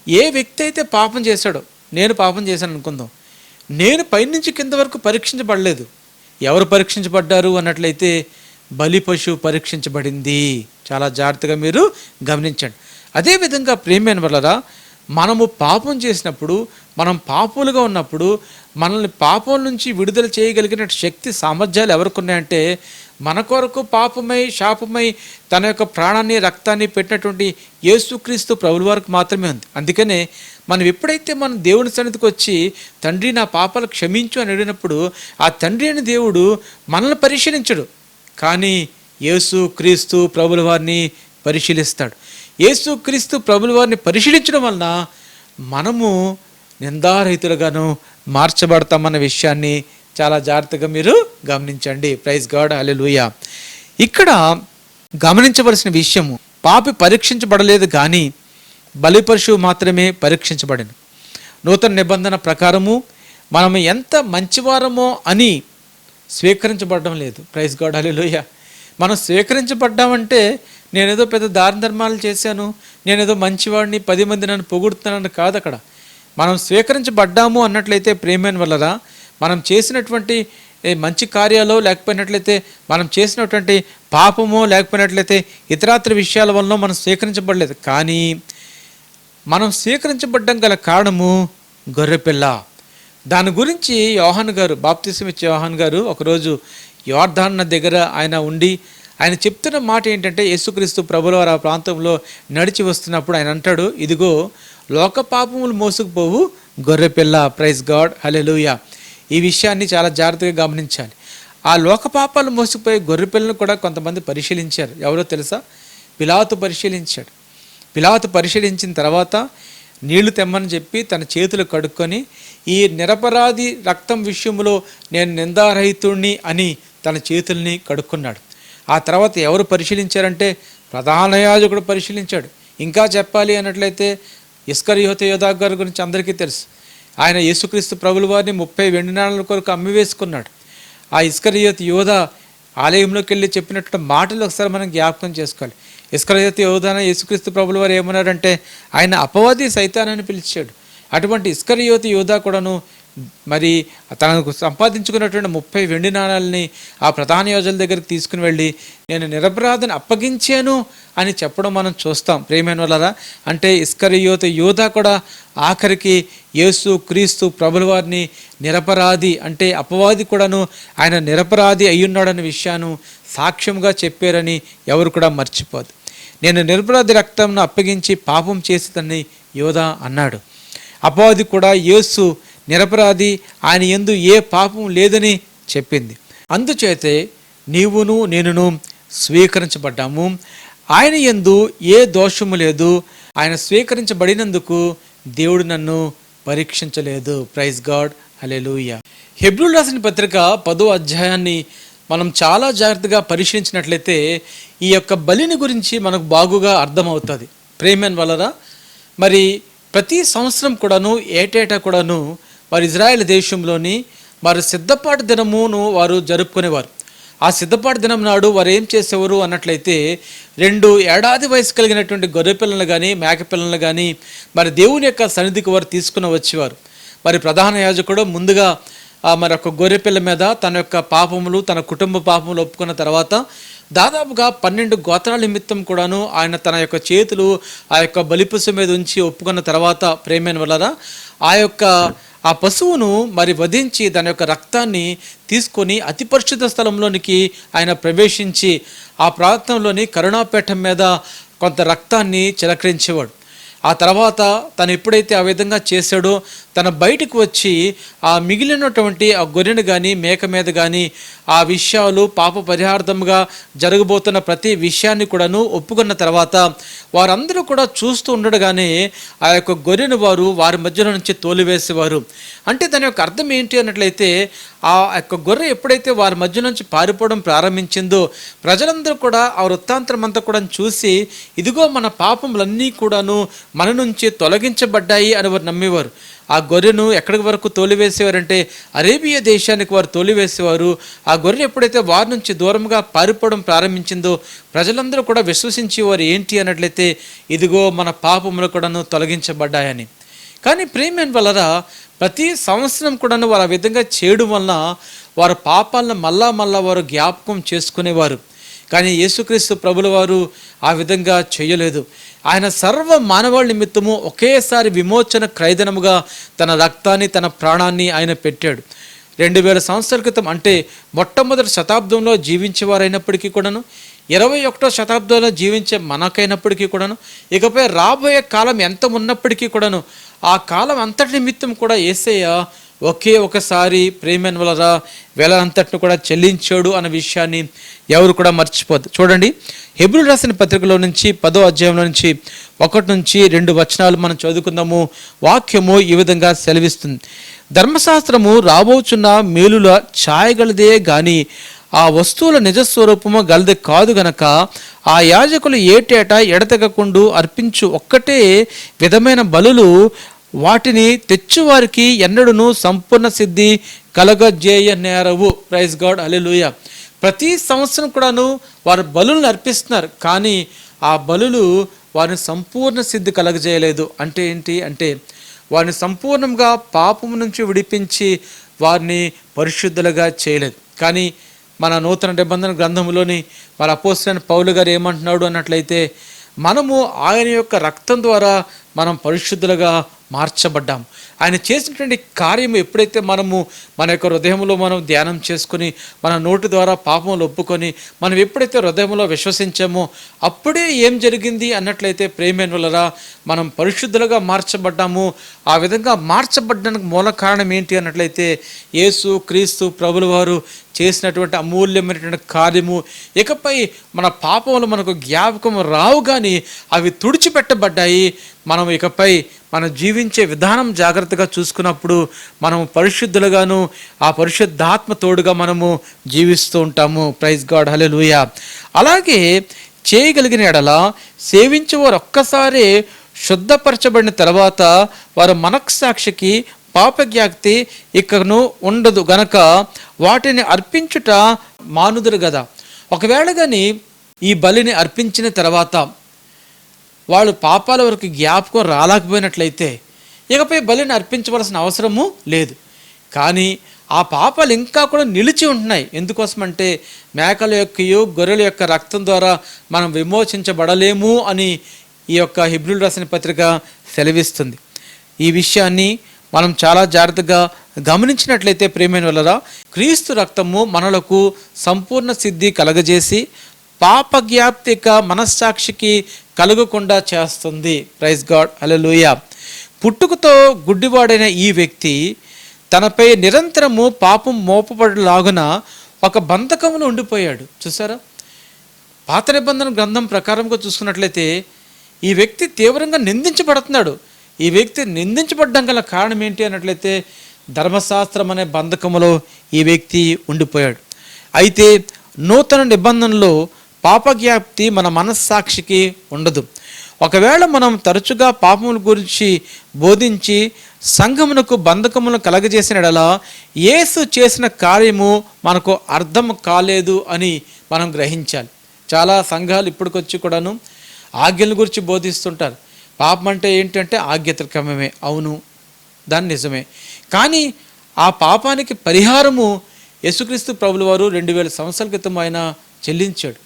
ఏ వ్యక్తి అయితే పాపం చేశాడో, నేను పాపం చేశాను అనుకుందాం, నేను పైనుంచి కింద వరకు పరీక్షించబడలేదు. ఎవరు పరీక్షించబడ్డారు అన్నట్లయితే బలి పశువు పరీక్షించబడింది. చాలా జాగ్రత్తగా మీరు గమనించండి. అదేవిధంగా ప్రేమైన వలరా, మనము పాపం చేసినప్పుడు, మనం పాపులుగా ఉన్నప్పుడు మనల్ని పాపం నుంచి విడుదల చేయగలిగిన శక్తి సామర్థ్యాలు ఎవరికి ఉన్నాయంటే, మన కొరకు పాపమై శాపమై తన యొక్క ప్రాణాన్ని రక్తాన్ని పెట్టినటువంటి యేసుక్రీస్తు ప్రభుల వారికి మాత్రమే ఉంది. అందుకనే మనం ఎప్పుడైతే మనం దేవుని సన్నిధికి వచ్చి తండ్రి నా పాపాలు క్షమించు అని అడిగినప్పుడు, ఆ తండ్రి అని దేవుడు మనల్ని పరిశీలించడు, కానీ యేసుక్రీస్తు ప్రభుల వారిని పరిశీలిస్తాడు. యేసుక్రీస్తు ప్రభుల వారిని పరిశీలించడం వలన మనము నిందారహితులుగాను మార్చబడతామన్న విషయాన్ని చాలా జాగ్రత్తగా మీరు గమనించండి. ప్రైజ్ గాడ్, హల్లెలూయా. ఇక్కడ గమనించవలసిన విషయము, పాపి పరీక్షించబడలేదు కానీ బలిపశువు మాత్రమే పరీక్షించబడింది. నూతన నిబంధన ప్రకారము మనము ఎంత మంచివారమో అని స్వీకరించబడడం లేదు. ప్రైజ్ గాడ్, హల్లెలూయా. మనం స్వీకరించబడ్డామంటే నేనేదో పెద్ద దాన ధర్మాలు చేశాను, నేనేదో మంచివాడిని, 10 మంది నన్ను పొగుడుతున్నాను కాదు. అక్కడ మనం స్వీకరించబడ్డాము అన్నట్లయితే ప్రేమైన వలన మనం చేసినటువంటి మంచి కార్యాలు లేకపోయినట్లయితే, మనం చేసినటువంటి పాపమో లేకపోయినట్లయితే ఇతరాత్ర విషయాల వల్ల మనం స్వీకరించబడలేదు. కానీ మనం స్వీకరించబడ్డం గల కారణము గొర్రెపిల్ల. దాని గురించి యోహాను గారు, బాప్తిసం ఇచ్చే యోహాను గారు ఒకరోజు యోర్దాను నది దగ్గర ఆయన ఉండి ఆయన చెప్తున్న మాట ఏంటంటే, యేసుక్రీస్తు ప్రభుల వారు ఆ ప్రాంతంలో నడిచి వస్తున్నప్పుడు ఆయన అంటాడు, ఇదిగో లోక పాపములు మోసుకుపోవు గొర్రెపిల్ల. ప్రైజ్ గాడ్, హల్లెలూయా. ఈ విషయాన్ని చాలా జాగ్రత్తగా గమనించాలి. ఆ లోక పాపాలు మోసుకుపోయే గొర్రెపిల్లను కూడా కొంతమంది పరిశీలించారు. ఎవరో తెలుసా? పిలాతు పరిశీలించాడు. పిలాతు పరిశీలించిన తర్వాత నీళ్లు తెమ్మని చెప్పి తన చేతులు కడుక్కొని, ఈ నిరపరాధి రక్తం విషయంలో నేను నిందారహితుణ్ణి అని తన చేతుల్ని కడుక్కున్నాడు. ఆ తర్వాత ఎవరు పరిశీలించారంటే ప్రధాన యాజకుడు పరిశీలించాడు. ఇంకా చెప్పాలి అన్నట్లయితే ఇస్కరియోతు యోధా గారి గురించి అందరికీ తెలుసు. ఆయన యేసుక్రీస్తు ప్రభుల వారిని 30 వెండి నాణాల కొరకు అమ్మివేసుకున్నాడు. ఆ ఇస్కరియోతు యోధా ఆలయంలోకి వెళ్ళి చెప్పినట్టు మాటలు ఒకసారి మనం జ్ఞాపకం చేసుకోవాలి. ఇస్కరియోతు యోధాన యేసుక్రీస్తు ప్రభుల వారు ఏమన్నారంటే, ఆయన అపవాది సైతానని పిలిచాడు. అటువంటి ఇస్కరియోతు యోధా కూడాను మరి తనకు సంపాదించుకున్నటువంటి 30 వెండి నాణాలని ఆ ప్రధాన యోజుల దగ్గరికి తీసుకుని వెళ్ళి నేను నిరపరాధిని అప్పగించాను అని చెప్పడం మనం చూస్తాం. ప్రియమైన వాళ్ళరా, అంటే ఇస్కరియోతు యోధా కూడా ఆఖరికి యేసు క్రీస్తు ప్రభుల వారిని నిరపరాధి, అంటే అపవాది కూడాను ఆయన నిరపరాధి అయ్యున్నాడనే విషయాన్ని సాక్ష్యంగా చెప్పారని ఎవరు కూడా మర్చిపోదు. నేను నిరపరాధి రక్తంను అప్పగించి పాపం చేసేదని యోధా అన్నాడు. అపవాది కూడా యేసు నిరపరాధి, ఆయన యందు ఏ పాపం లేదని చెప్పింది. అందుచేతే నీవును నేనును స్వీకరించబడ్డాము. ఆయన యందు ఏ దోషము లేదు. ఆయన స్వీకరించబడినందుకు దేవుడు నన్ను పరీక్షించలేదు. ప్రైజ్ గాడ్, హల్లెలూయా. హెబ్రీయులకు రాసిన పత్రిక 10వ అధ్యాయాన్ని మనం చాలా జాగ్రత్తగా పరిశీలించినట్లయితే ఈ యొక్క బలిని గురించి మనకు బాగుగా అర్థమవుతుంది. ప్రేమన్ వలన మరి ప్రతి సంవత్సరం కూడాను ఏటేటా కూడాను వారు ఇజ్రాయెల్ దేశంలోని వారు సిద్ధపాటు దినమును వారు జరుపుకునేవారు. ఆ సిద్ధపాటు దినం నాడు వారు ఏం చేసేవారు అన్నట్లయితే 2 ఏడాది వయసు కలిగినటువంటి గొర్రె పిల్లలను కానీ మేక పిల్లలను కానీ మరి దేవుని యొక్క సన్నిధికి వారు తీసుకుని వచ్చేవారు. మరి ప్రధాన యాజకుడు ముందుగా మరి ఒక గొర్రె పిల్ల మీద తన యొక్క పాపములు, తన కుటుంబ పాపములు ఒప్పుకున్న తర్వాత దాదాపుగా 12 గోత్రాల నిమిత్తం కూడాను ఆయన తన యొక్క చేతులు ఆ యొక్క బలిపశువు మీద ఉంచి ఒప్పుకున్న తర్వాత ప్రేమైన వలన ఆ పశువును మరి వధించి దాని యొక్క రక్తాన్ని తీసుకొని అతి పరిశుద్ధ స్థలంలోనికి ఆయన ప్రవేశించి ఆ ప్రాంతంలోని కరుణాపీఠం మీద కొంత రక్తాన్ని చిలకరించేవాడు. ఆ తర్వాత తను ఎప్పుడైతే ఆ విధంగా చేశాడో తన బయటకు వచ్చి ఆ మిగిలినటువంటి ఆ గొర్రెను కానీ మేక మీద కానీ ఆ విషయాలు పాప పరిహార్థంగా జరగబోతున్న ప్రతి విషయాన్ని కూడాను ఒప్పుకున్న తర్వాత వారందరూ కూడా చూస్తూ ఉండగానే ఆ యొక్క గొర్రెను వారి మధ్యలో నుంచి తోలివేసేవారు. అంటే దాని యొక్క అర్థం ఏంటి అన్నట్లయితే ఆ యొక్క గొర్రె ఎప్పుడైతే వారి మధ్య నుంచి పారిపోవడం ప్రారంభించిందో ప్రజలందరూ కూడా ఆ వృత్తాంతరం అంతా కూడా చూసి ఇదిగో మన పాపములన్నీ కూడాను మన నుంచి తొలగించబడ్డాయి అని వారు నమ్మేవారు. ఆ గొర్రెను ఎక్కడి వరకు తోలివేసేవారంటే అరేబియా దేశానికి వారు తోలివేసేవారు. ఆ గొర్రె ఎప్పుడైతే వారి నుంచి దూరంగా పారిపోవడం ప్రారంభించిందో ప్రజలందరూ కూడా విశ్వసించేవారు ఏంటి అన్నట్లయితే ఇదిగో మన పాపములు కూడాను తొలగించబడ్డాయని. కానీ ప్రేమ వలన ప్రతి సంవత్సరం కూడాను వారు ఆ విధంగా చేయడం వలన వారి పాపాలను మళ్ళా వారు జ్ఞాపకం చేసుకునేవారు. కానీ యేసుక్రీస్తు ప్రభుల వారు ఆ విధంగా చేయలేదు. ఆయన సర్వ మానవాళి నిమిత్తము ఒకేసారి విమోచన క్రయధనముగా తన రక్తాన్ని తన ప్రాణాన్ని ఆయన పెట్టాడు. 2000 సంవత్సరాల క్రితం అంటే మొట్టమొదటి శతాబ్దంలో జీవించేవారైనప్పటికీ కూడాను 21వ శతాబ్దంలో జీవించే మనకైనప్పటికీ కూడాను ఇకపై రాబోయే కాలం ఎంత ఉన్నప్పటికీ కూడాను ఆ కాలం అంతటి నిమిత్తం కూడా యేసయ్య ఒకే ఒకసారి ప్రేమ వలన వెల అంతటిని కూడా చెల్లించాడు అన్న విషయాన్ని ఎవరు కూడా మర్చిపోద్దు. చూడండి, హెబ్రీయులకు రాసిన పత్రికలో నుంచి 10వ అధ్యాయంలో నుంచి 1 నుంచి 2 వచనాలు మనం చదువుకుందాము. వాక్యము ఈ విధంగా సెలవిస్తుంది. ధర్మశాస్త్రము రాబోచున్న మేలుల ఛాయగలదే గాని ఆ వస్తువుల నిజస్వరూపము గలది కాదు గనక ఆ యాజకులు ఏటేటా ఎడతెగకుండా అర్పించు ఒక్కటే విధమైన బలులు వాటిని తెచ్చువారికి ఎన్నడూను సంపూర్ణ సిద్ధి కలగజేయనేరవు. ప్రైజ్ గాడ్, హల్లెలూయా. ప్రతి సంవత్సరం కూడాను వారు బలులను అర్పిస్తున్నారు, కానీ ఆ బలులు వారిని సంపూర్ణ సిద్ధి కలగజేయలేదు. అంటే ఏంటి అంటే వారిని సంపూర్ణంగా పాపము నుంచి విడిపించి వారిని పరిశుద్ధులుగా చేయలేదు. కానీ మన నూతన నిబంధన గ్రంథంలోని మన అపోస్తలుడైన పౌలు గారు ఏమంటున్నాడు అన్నట్లయితే మనము ఆయన యొక్క రక్తం ద్వారా మనం పరిశుద్ధులుగా మార్చబడ్డాం. ఆయన చేసినటువంటి కార్యము ఎప్పుడైతే మనము మన యొక్క హృదయంలో మనం ధ్యానం చేసుకుని మన నోటి ద్వారా పాపములు ఒప్పుకొని మనం ఎప్పుడైతే హృదయంలో విశ్వసించామో అప్పుడే ఏం జరిగింది అన్నట్లయితే ప్రేమైన వలన మనం పరిశుద్ధులుగా మార్చబడ్డాము. ఆ విధంగా మార్చబడ్డానికి మూల కారణం ఏంటి అన్నట్లయితే యేసు క్రీస్తు ప్రభుల వారు చేసినటువంటి అమూల్యమైనటువంటి కార్యము. ఇకపై మన పాపములు మనకు జ్ఞాపకం రావు, కానీ అవి తుడిచిపెట్టబడ్డాయి. మనం ఇకపై మనం జీవించే విధానం జాగ్రత్తగా చూసుకున్నప్పుడు మనం పరిశుద్ధులుగాను ఆ పరిశుద్ధాత్మ తోడుగా మనము జీవిస్తూ ఉంటాము. ప్రైజ్ గాడ్, హల్లెలూయా. అలాగే చేయగలిగిన ఎడల సేవించేవారు ఒక్కసారి శుద్ధపరచబడిన తర్వాత వారు మనస్సాక్షికి పాపజ్ఞప్తి ఇకను ఉండదు గనక వాటిని అర్పించుట మానుదురు కదా. ఒకవేళ కానీ ఈ బలిని అర్పించిన తర్వాత వాళ్ళు పాపాల వరకు జ్ఞాపకం రాలేకపోయినట్లయితే ఇకపై బలిని అర్పించవలసిన అవసరము లేదు. కానీ ఆ పాపాలు ఇంకా కూడా నిలిచి ఉంటున్నాయి. ఎందుకోసమంటే మేకల యొక్కయు గొర్రెల యొక్క రక్తం ద్వారా మనం విమోచించబడలేము అని ఈ యొక్క హెబ్రీయులకు రాసిన పత్రిక సెలవిస్తుంది. ఈ విషయాన్ని మనం చాలా జాగ్రత్తగా గమనించినట్లయితే ప్రేమైన వలన క్రీస్తు రక్తము మనలకు సంపూర్ణ సిద్ధి కలగజేసి పాపజ్ఞాప్తిక మనస్సాక్షికి కలగకుండా చేస్తుంది. ప్రైజ్ గాడ్, హల్లెలూయా. పుట్టుకతో గుడ్డివాడైన ఈ వ్యక్తి తనపై నిరంతరము పాపం మోపబడలాగున ఒక బంధకంలో ఉండిపోయాడు. చూసారా, పాత నిబంధన గ్రంథం ప్రకారంగా చూసుకున్నట్లయితే ఈ వ్యక్తి తీవ్రంగా నిందించబడుతున్నాడు. ఈ వ్యక్తి నిందించబడ్డం గల కారణం ఏంటి అన్నట్లయితే ధర్మశాస్త్రం అనే బంధకములో ఈ వ్యక్తి ఉండిపోయాడు. అయితే నూతన నిబంధనలో పాపజ్ఞాప్తి మన మనస్సాక్షికి ఉండదు. ఒకవేళ మనం తరచుగా పాపముల గురించి బోధించి సంఘమునకు బంధకములను కలగజేసిన ఎడల యేసు చేసిన కార్యము మనకు అర్థం కాలేదు అని మనం గ్రహించాలి. చాలా సంఘాలు ఇప్పటికొచ్చి కూడాను ఆజ్ఞల గురించి బోధిస్తుంటారు. పాపం అంటే ఏంటంటే ఆజ్ఞాతిక్రమమే. అవును, దాని నిజమే. కానీ ఆ పాపానికి పరిహారము యేసుక్రీస్తు ప్రభుల వారు 2000 సంవత్సరాల క్రితం ఆయన చెల్లించాడు.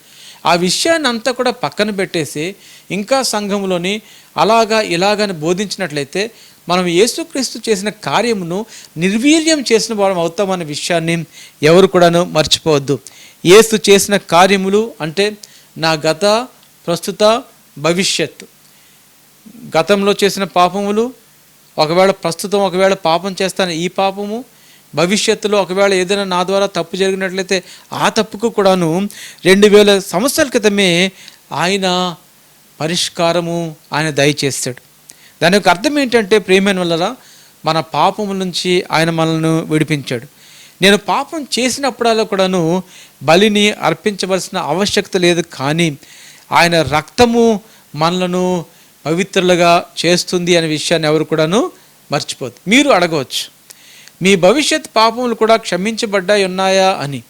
ఆ విషయాన్ని అంతా కూడా పక్కన పెట్టేసి ఇంకా సంఘంలోని ఇలాగని బోధించినట్లయితే మనం యేసుక్రీస్తు చేసిన కార్యమును నిర్వీర్యం చేసిన వారం అవుతామనే విషయాన్ని ఎవరు కూడాను మర్చిపోవద్దు. యేసు చేసిన కార్యములు అంటే నా గత, ప్రస్తుత, భవిష్యత్తు. గతంలో చేసిన పాపములు, ఒకవేళ పాపం చేస్తాను ఈ పాపము, భవిష్యత్తులో ఒకవేళ ఏదైనా నా ద్వారా తప్పు జరిగినట్లయితే ఆ తప్పుకు కూడాను 2000 సంవత్సరాల క్రితమే ఆయన పరిష్కారము ఆయన దయచేస్తాడు. దాని యొక్క అర్థం ఏంటంటే ప్రేమైన వల్ల మన పాపముల నుంచి ఆయన మనల్ని విడిపించాడు. నేను పాపం చేసినప్పుడల్లా కూడాను బలిని అర్పించవలసిన ఆవశ్యకత లేదు, కానీ ఆయన రక్తము మనలను పవిత్రులుగా చేస్తుంది అనే విషయాన్ని ఎవరు కూడాను మర్చిపోద్ది. మీరు అడగవచ్చు, మీ భవిష్యత్ పాపములు కూడా క్షమించబడ్డాయి ఉన్నాయా అని.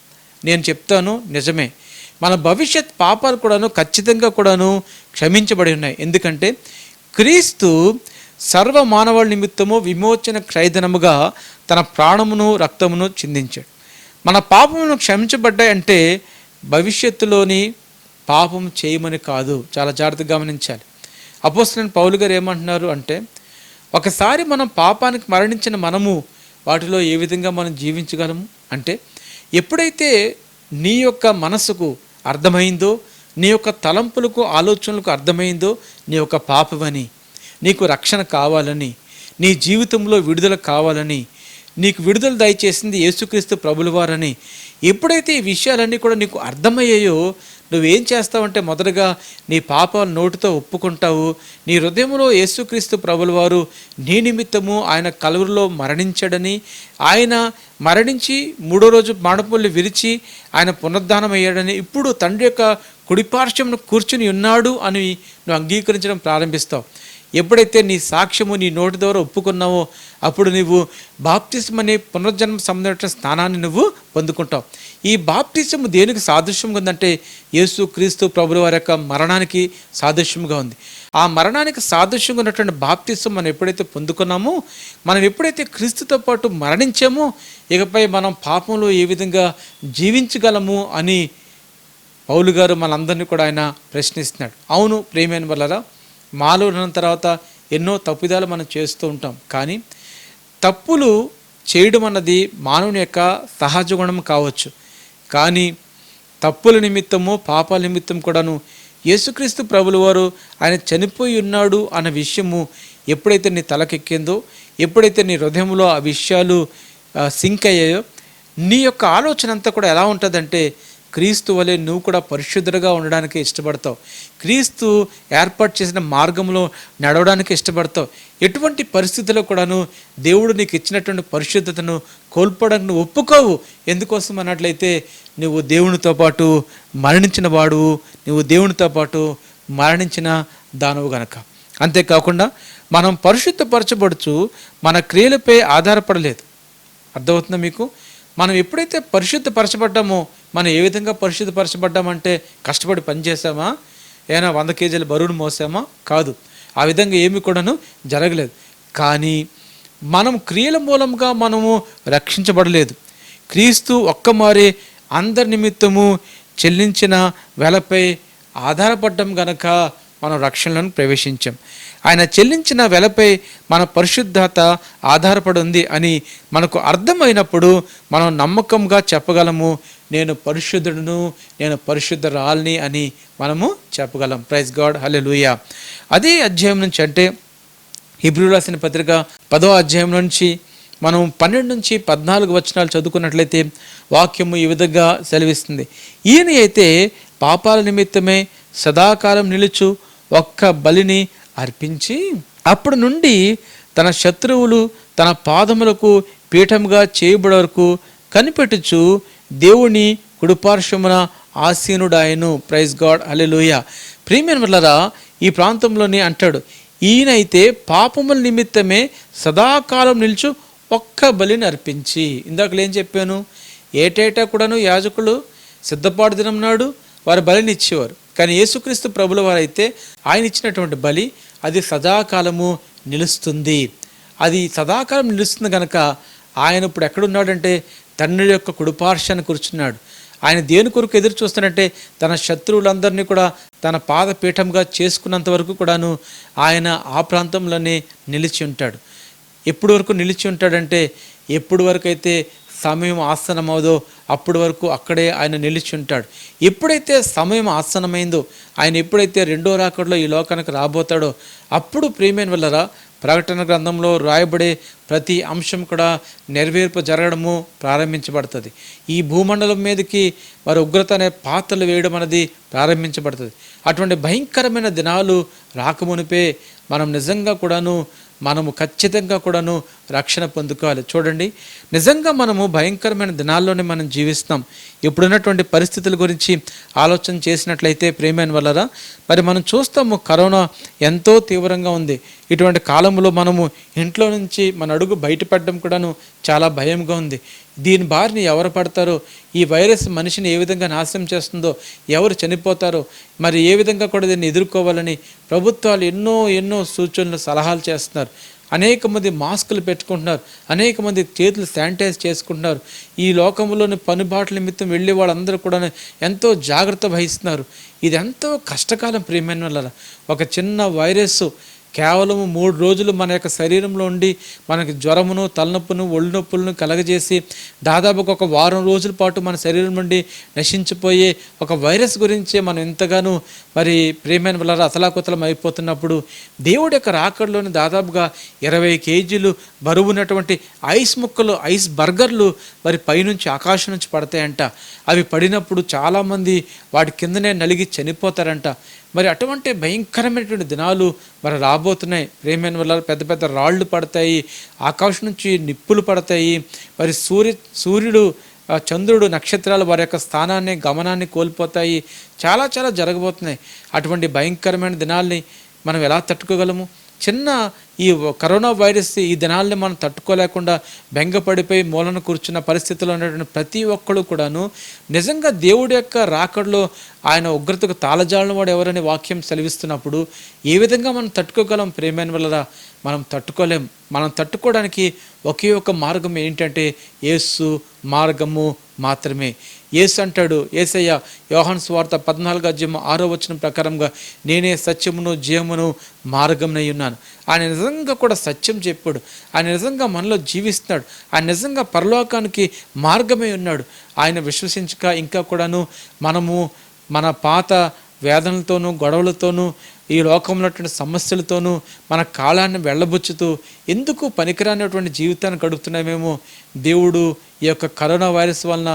నేను చెప్తాను, నిజమే. మన భవిష్యత్ పాపాలు కూడాను ఖచ్చితంగా కూడాను క్షమించబడి ఉన్నాయి. ఎందుకంటే క్రీస్తు సర్వ మానవాళి నిమిత్తము విమోచన క్రయధనముగా తన ప్రాణమును రక్తమును చిందించాడు. మన పాపమును క్షమించబడ్డాయంటే భవిష్యత్తులోని పాపం చేయమని కాదు. చాలా జాగ్రత్తగా గమనించాలి. అపోస్తలుడైన పౌలు గారు ఏమంటున్నారు అంటే, ఒకసారి మనం పాపానికి మరణించిన మనము వాటిలో ఏ విధంగా మనం జీవించగలము అంటే, ఎప్పుడైతే నీ యొక్క మనసుకు అర్థమైందో, నీ యొక్క తలంపులకు ఆలోచనలకు అర్థమైందో నీ యొక్క పాపమని, నీకు రక్షణ కావాలని, నీ జీవితంలో విడుదల కావాలని, నీకు విడుదల దయచేసింది యేసుక్రీస్తు ప్రభుల వారని ఎప్పుడైతే ఈ విషయాలన్నీ కూడా నీకు అర్థమయ్యాయో, నువ్వేం చేస్తావంటే మొదటగా నీ పాపాలు నోటితో ఒప్పుకుంటావు. నీ హృదయంలో యేసుక్రీస్తు ప్రభుల వారు నీ నిమిత్తము ఆయన కలువరిలో మరణించాడని, ఆయన మరణించి మూడో రోజు మాడపల్లి విరిచి ఆయన పునరుద్ధానం అయ్యాడని, ఇప్పుడు తండ్రి యొక్క కుడిపార్శ్వమున కూర్చుని ఉన్నాడు అని నువ్వు అంగీకరించడం ప్రారంభిస్తావు. ఎప్పుడైతే నీ సాక్ష్యము నీ నోటి ద్వారా ఒప్పుకున్నావో అప్పుడు నువ్వు బాప్తిస్మ అనే పునర్జన్మ సంబంధించిన స్నానాన్ని నువ్వు పొందుకుంటావు. ఈ బాప్తిస్ము దేనికి సాదృశ్యంగా ఉందంటే యేసు క్రీస్తు ప్రభుల వారి యొక్క మరణానికి సాదృశ్యంగా ఉంది. ఆ మరణానికి సాదృశ్యంగా ఉన్నటువంటి బాప్తిస్మ మనం ఎప్పుడైతే పొందుకున్నామో, మనం ఎప్పుడైతే క్రీస్తుతో పాటు మరణించామో, ఇకపై మనం పాపంలో ఏ విధంగా జీవించగలము అని పౌలు గారు మనందరినీ కూడా ఆయన ప్రశ్నిస్తున్నాడు. అవును ప్రియమైన వాళ్ళరా, మాలో ఉన్న తర్వాత ఎన్నో తప్పిదాలు మనం చేస్తూ ఉంటాం. కానీ తప్పులు చేయడం అన్నది మానవుని యొక్క సహజ గుణం కావచ్చు. కానీ తప్పుల నిమిత్తము పాపాల నిమిత్తం కూడాను యేసుక్రీస్తు ప్రభుల వారు ఆయన చనిపోయి ఉన్నాడు అన్న విషయము ఎప్పుడైతే నీ తలకెక్కిందో, ఎప్పుడైతే నీ హృదయంలో ఆ విషయాలు సింక్ అయ్యాయో, నీ యొక్క ఆలోచన అంతా కూడా ఎలా ఉంటుందంటే క్రీస్తు వలె నువ్వు కూడా పరిశుద్ధులుగా ఉండడానికి ఇష్టపడతావు. క్రీస్తు ఏర్పాటు చేసిన మార్గంలో నడవడానికి ఇష్టపడతావు. ఎటువంటి పరిస్థితుల్లో కూడాను దేవుడు నీకు ఇచ్చినటువంటి పరిశుద్ధతను కోల్పోవడానికి నువ్వు ఒప్పుకోవు. ఎందుకోసం అన్నట్లయితే నువ్వు దేవునితో పాటు మరణించిన వాడువు, నువ్వు దేవునితో పాటు మరణించిన దానవు గనక. అంతేకాకుండా మనం పరిశుద్ధపరచబడుచు మన క్రియలపై ఆధారపడలేదు. అర్థమవుతుందా మీకు? మనం ఎప్పుడైతే పరిశుద్ధపరచబడ్డామో, మనం ఏ విధంగా పరిశుద్ధపరచబడ్డామంటే కష్టపడి పనిచేసామా, ఏమైనా 100 కేజీల బరువును మోసామా? కాదు. ఆ విధంగా ఏమి కూడాను జరగలేదు. కానీ మనం క్రియల మూలంగా మనము రక్షించబడలేదు. క్రీస్తు ఒక్కమారే అందరి నిమిత్తము చెల్లించిన వెలపై ఆధారపడ్డం గనక మనం రక్షణలను ప్రవేశించాం. ఆయన చెల్లించిన వెలపై మన పరిశుద్ధత ఆధారపడి ఉంది అని మనకు అర్థమైనప్పుడు మనం నమ్మకంగా చెప్పగలము, నేను పరిశుద్ధుడును, నేను పరిశుద్ధరాల్ని అని మనము చెప్పగలం. ప్రైజ్ గాడ్, హల్లెలూయా. అదే అధ్యాయం నుంచి అంటే హెబ్రీయులకు రాసిన పత్రిక 10వ అధ్యాయం నుంచి మనం 12 నుంచి 14 వచనాలు చదువుకున్నట్లయితే వాక్యము ఈ విధంగా సెలవిస్తుంది. ఈయన అయితే పాపాల నిమిత్తమే సదాకాలం నిలుచు ఒక్క బలిని అర్పించి అప్పుడు నుండి తన శత్రువులు తన పాదములకు పీఠముగా చేయబడే వరకు కనిపెట్టుచు దేవుని కుడిపార్శ్వమున ఆసీనుడాయను. ప్రైజ్ గాడ్, హల్లెలూయా. ప్రియమైన వాళ్ళరా, ఈ ప్రాంతంలోనే అంటాడు, ఈయనైతే పాపముల నిమిత్తమే సదాకాలం నిలుచు ఒక్క బలిని అర్పించి. ఇందాకలు ఏం చెప్పాను? ఏటేటా కూడాను యాజకులు సిద్ధపాటు దినం నాడు వారు బలిని ఇచ్చేవారు. కానీ యేసుక్రీస్తు ప్రభుల వారైతే ఆయన ఇచ్చినటువంటి బలి అది సదాకాలము నిలుస్తుంది. అది సదాకాలం నిలుస్తుంది కనుక ఆయన ఇప్పుడు ఎక్కడున్నాడంటే తండ్రి యొక్క కుడిపార్శ్వాన కూర్చున్నాడు. ఆయన దేని కొరకు ఎదురు చూస్తాడంటే తన శత్రువులందరినీ కూడా తన పాదపీఠంగా చేసుకున్నంత వరకు కూడాను ఆయన ఆ ప్రాంతంలోనే నిలిచి ఉంటాడు. ఎప్పుడు వరకు నిలిచి ఉంటాడంటే ఎప్పుడు వరకు అయితే సమయం ఆసనమవుదో అప్పటి వరకు అక్కడే ఆయన నిలిచి ఉంటాడు. ఎప్పుడైతే సమయం ఆసనమైందో, ఆయన ఎప్పుడైతే రెండో రాకడలో ఈ లోకానికి రాబోతాడో అప్పుడు ప్రియమైన వాళ్ళరా, ప్రకటన గ్రంథంలో రాయబడే ప్రతి అంశం కూడా నెరవేర్పు జరగడము ప్రారంభించబడుతుంది. ఈ భూమండలం మీదకి వారి ఉగ్రత అనే పాత్రలు వేయడం అనేది ప్రారంభించబడుతుంది. అటువంటి భయంకరమైన దినాలు రాకమునిపే మనం నిజంగా కూడాను మనము ఖచ్చితంగా కూడాను రక్షణ పొందుకోవాలి. చూడండి, నిజంగా మనము భయంకరమైన దినాల్లోనే మనం జీవిస్తాం. ఇప్పుడున్నటువంటి పరిస్థితుల గురించి ఆలోచన చేసినట్లయితే ప్రేమైన వల్లరా, మరి మనం చూస్తాము కరోనా ఎంతో తీవ్రంగా ఉంది. ఇటువంటి కాలంలో మనము ఇంట్లో నుంచి మన అడుగు బయటపడడం కూడాను చాలా భయంగా ఉంది. దీని బారిని ఎవరు పడతారో, ఈ వైరస్ మనిషిని ఏ విధంగా నాశనం చేస్తుందో, ఎవరు చనిపోతారో, మరి ఏ విధంగా కూడా దీన్ని ఎదుర్కోవాలని ప్రభుత్వాలు ఎన్నో సూచనలు సలహాలు చేస్తున్నారు. అనేక మంది మాస్కులు పెట్టుకుంటున్నారు, అనేక మంది చేతులు శానిటైజ్ చేసుకుంటున్నారు. ఈ లోకంలోని పనిబాట్ల నిమిత్తం వెళ్ళే వాళ్ళందరూ కూడా ఎంతో జాగ్రత్త వహిస్తున్నారు. ఇది ఎంతో కష్టకాలం ప్రియమైన వాళ్ళ. ఒక చిన్న వైరస్ కేవలం 3 రోజులు మన యొక్క శరీరంలో ఉండి మనకి జ్వరమును, తలనొప్పును, ఒళ్ళు నొప్పులను కలగజేసి దాదాపుగా ఒక వారం రోజుల పాటు మన శరీరం నుండి నశించిపోయే ఒక వైరస్ గురించే మనం ఎంతగానో మరి ప్రేమైన వల్ల అతలాకుతలం అయిపోతున్నప్పుడు, దేవుడి యొక్క రాకడలోని దాదాపుగా 20 కేజీలు బరువున్నటువంటి ఐస్ ముక్కలు, ఐస్ బర్గర్లు మరి పైనుంచి ఆకాశం నుంచి పడతాయంట. అవి పడినప్పుడు చాలామంది వాటి కిందనే నలిగి చనిపోతారంట. మరి అటువంటి భయంకరమైనటువంటి దినాలు మరి రాబోతున్నాయి ప్రేమైన వల్ల. పెద్ద పెద్ద రాళ్ళు పడతాయి, ఆకాశం నుంచి నిప్పులు పడతాయి. మరి సూర్యుడు, చంద్రుడు, నక్షత్రాలు వారి యొక్క స్థానాన్ని, గమనాన్ని కోల్పోతాయి. చాలా జరగబోతున్నాయి. అటువంటి భయంకరమైన దినాల్ని మనం ఎలా తట్టుకోగలము? చిన్న ఈ కరోనా వైరస్ ఈ దినాల్ని మనం తట్టుకోలేకుండా బెంగపడిపోయి మూలన కూర్చున్న పరిస్థితుల్లో ఉన్నటువంటి ప్రతి ఒక్కరు కూడాను నిజంగా దేవుడి యొక్క రాకడలో ఆయన ఉగ్రతకు తాళజాలను వాడు ఎవరని వాక్యం సెలవిస్తున్నప్పుడు ఏ విధంగా మనం తట్టుకోగలం ప్రేమైన వల్ల? మనం తట్టుకోలేం. మనం తట్టుకోవడానికి ఒకే ఒక మార్గం ఏంటంటే యేసు మార్గము మాత్రమే. యేసు అంటాడు, యేసయ్య యోహాను సువార్త 14:6 ప్రకారంగా నేనే సత్యమును, జీవమును, మార్గమునై ఉన్నాను. ఆయన నిజంగా కూడా సత్యం చెప్పాడు. ఆయన నిజంగా మనలో జీవిస్తున్నాడు. ఆయన నిజంగా పరలోకానికి మార్గమై ఉన్నాడు. ఆయన విశ్వసించక ఇంకా కూడాను మనము మన పాత వేదనలతోనూ, గొడవలతోనూ, ఈ లోకంలో సమస్యలతోనూ మన కాలాన్ని వెళ్ళబుచ్చుతూ ఎందుకు పనికిరానటువంటి జీవితాన్ని గడుపుతున్నామేమో. దేవుడు ఈ యొక్క కరోనా వైరస్ వలన